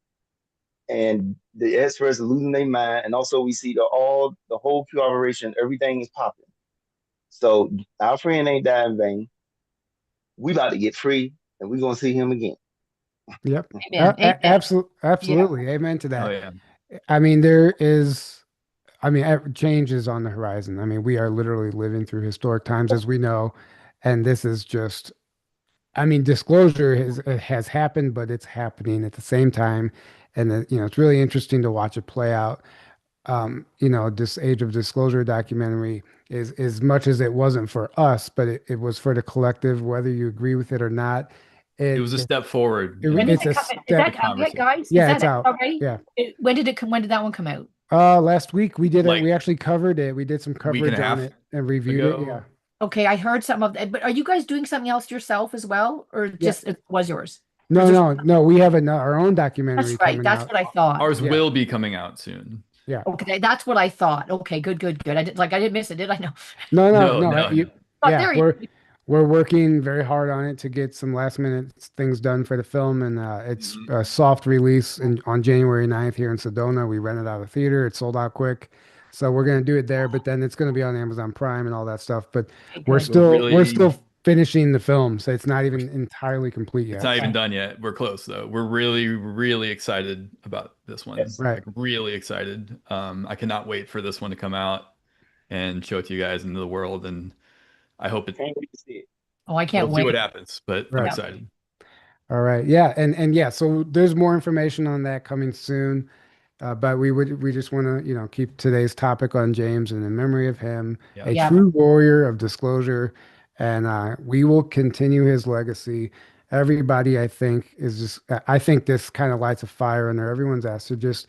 and the experts are losing their mind. And also we see the whole Q operation, everything is popping. So our friend ain't died in vain. We about to get free, and we're gonna see him again. Yep. Amen. Amen. Yeah. Absolutely. Amen to Oh that. yeah. I mean, change is on the horizon. I mean, we are literally living through historic times as we know, and this is just, I mean, disclosure has happened, but it's happening at the same time. And it's really interesting to watch it play out. This Age of Disclosure documentary is as much as it wasn't for us, but it was for the collective, whether you agree with it or not. It was a step forward When did It's in it a come? Is step. that the out yet, conversation. guys? Is Yeah, that it's out out. already? Yeah. When did it come? When did that one come out? Last week we did it. Like We actually covered it. We did some week and coverage a on half it and reviewed it. Yeah. ago. Okay, I heard some of that. But are you guys doing something else yourself as well, or Yeah. just it was yours? Or is No, there- no, no. We have our own That's documentary right. coming That's out. what I thought. Ours Yeah. will be coming out soon. Yeah. Okay, that's what I thought. Okay, good. I didn't miss it, did I? No. No, no, No, no. no, no. Oh, Yeah, there you we're working very hard on it to get some last minute things done for the film, and it's Mhm. a soft release on January 9th here in Sedona. We rented out a theater. It sold out quick. So we're gonna do it there, but then it's gonna be on Amazon Prime and all that stuff. But Okay, we're good. We're still really finishing the film, so it's not even entirely complete It's yet. not even Okay. done yet. We're close though. We're really, really excited about this one. Yes. Right. Like really excited. I cannot wait for this one to come out. and show it to you guys into the world. And I hope it. Can't wait to see it. Oh, I can't We'll see wait. what happens, but I'm Right. excited. All right. Yeah. And yeah, so there's more information on that coming soon. But we just want to, keep today's topic on James and in memory of him, Yeah. a Yeah. true warrior of disclosure. And we will continue his legacy. Everybody, I think, I think this kind of lights a fire under everyone's ass to just,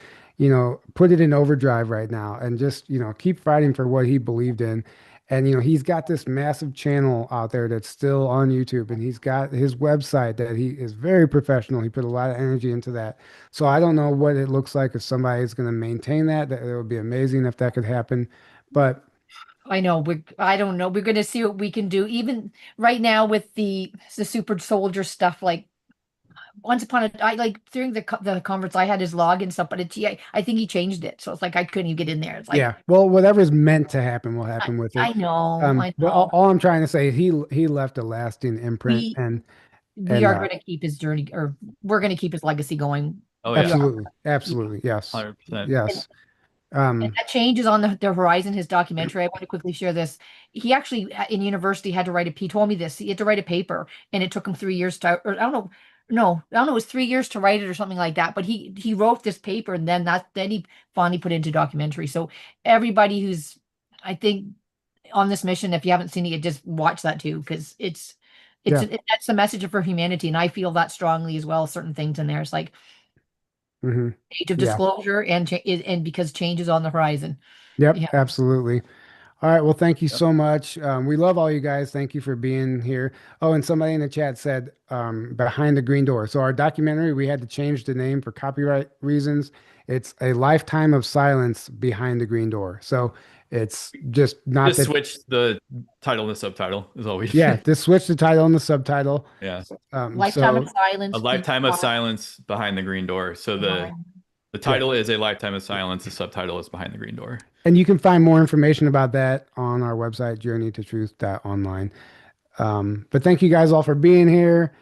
put it in overdrive right now and just, keep fighting for what he believed in. And, he's got this massive channel out there that's still on YouTube, and he's got his website that he is very professional. He put a lot of energy into that. So I don't know what it looks like if somebody's going to maintain that. That it would be amazing if that could happen. But I know I don't know. We're going to see what we can do. Even right now with the super soldier stuff, like once upon a I like during the conference I had his log and stuff, but I think he changed it. So it's like I couldn't even get in there. It's like yeah, well, whatever's meant to happen will happen with I it. know, I But all, know. all I'm trying to say, he left a lasting imprint, We we and are going to keep his journey, or we're going to keep his legacy going. Oh We yeah, are. absolutely, absolutely, yes, 100%. yes. And that change is on the horizon. His documentary. I want to quickly share this. He actually in university had to write he told me this. He had to write a paper, and it took him 3 years to. Or I don't know. No, I don't know. It was 3 years to write it or something like that. But he wrote this paper, and then he finally put it into documentary. So everybody who's, I think, on this mission, if you haven't seen it, just watch that too, because Yeah. that's the message for humanity, and I feel that strongly as well. Certain things in there. It's like Hmm. age of Yeah. disclosure and because change is on the horizon. Yep, Yeah. absolutely. All right. Well, thank you Yep. so much. We love all you guys. Thank you for being here. Oh, and somebody in the chat said Behind the Green Door. So our documentary, we had to change the name for copyright reasons. It's A Lifetime of Silence Behind the Green Door. So it's just not Just that. switch the title and the subtitle is all we. Yeah, just switch the title and the subtitle. Yeah. Lifetime of So silence. A lifetime of silence behind the green door. So the yeah. title is A Lifetime of Silence. The subtitle is Behind the Green Door. And you can find more information about that on our website, journeytotruth.online. But thank you guys all for being here.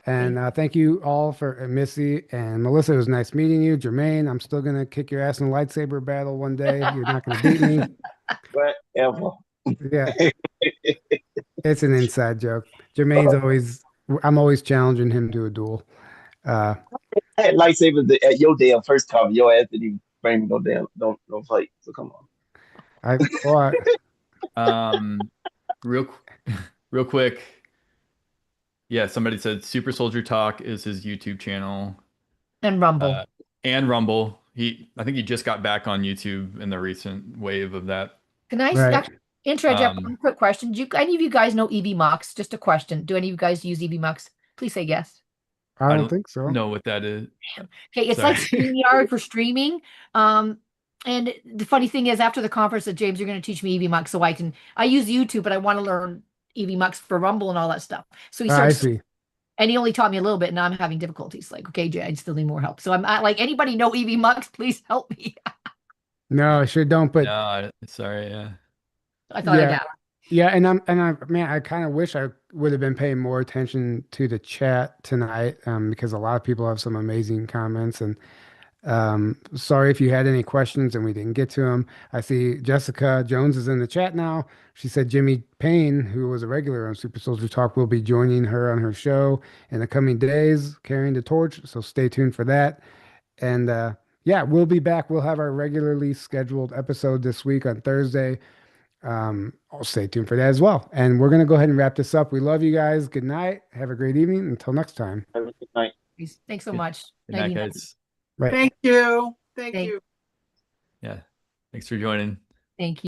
And thank you all for Missy and Melissa. It was nice meeting you. Jermaine, I'm still going to kick your ass in a lightsaber battle one day. You're not going to beat me. Whatever. Yeah, it's an inside joke. I'm always challenging him to a duel. Uh, I had lightsabers at your damn first cover. Your ass didn't even bring me no damn no fight. So come on. well, Real real quick. Yeah, somebody said Super Soldier Talk is his YouTube channel. And Rumble. And Rumble. I think he just got back on YouTube in the recent wave of that. Can I right. interject one quick question? Do any of you guys know EV Mux? Just a question. Do any of you guys use EV Mux? Please say yes. I don't think so. Know what that is. Okay, it's Sorry. like StreamYard for streaming. And the funny thing is, after the conference, that James, you're going to teach me EV Mux, so I use YouTube, but I want to learn EV Mux for Rumble and all that stuff. So he I starts, see. and he only taught me a little bit, and now I'm having difficulties. Like, okay, Jay, I still need more help. So I'm like, anybody know EV Mux? Please help me. No, I sure don't. But No, sorry. Yeah. I thought I'd ask. Yeah, man, I kind of wish I would have been paying more attention to the chat tonight, because a lot of people have some amazing comments, and sorry if you had any questions and we didn't get to them. I see Jessica Jones is in the chat now. She said Jimmy Payne, who was a regular on Super Soldier Talk, will be joining her on her show in the coming days, carrying the torch. So stay tuned for that. And yeah, we'll be back. We'll have our regularly scheduled episode this week on Thursday. I'll stay tuned for that as well. And we're going to go ahead and wrap this up. We love you guys. Good night. Have a great evening. Until next time. Have a good night. Thanks so much. Good night, 99. guys. Right. Thank you. Thank Thank- you. Yeah. Thanks for joining. Thank you.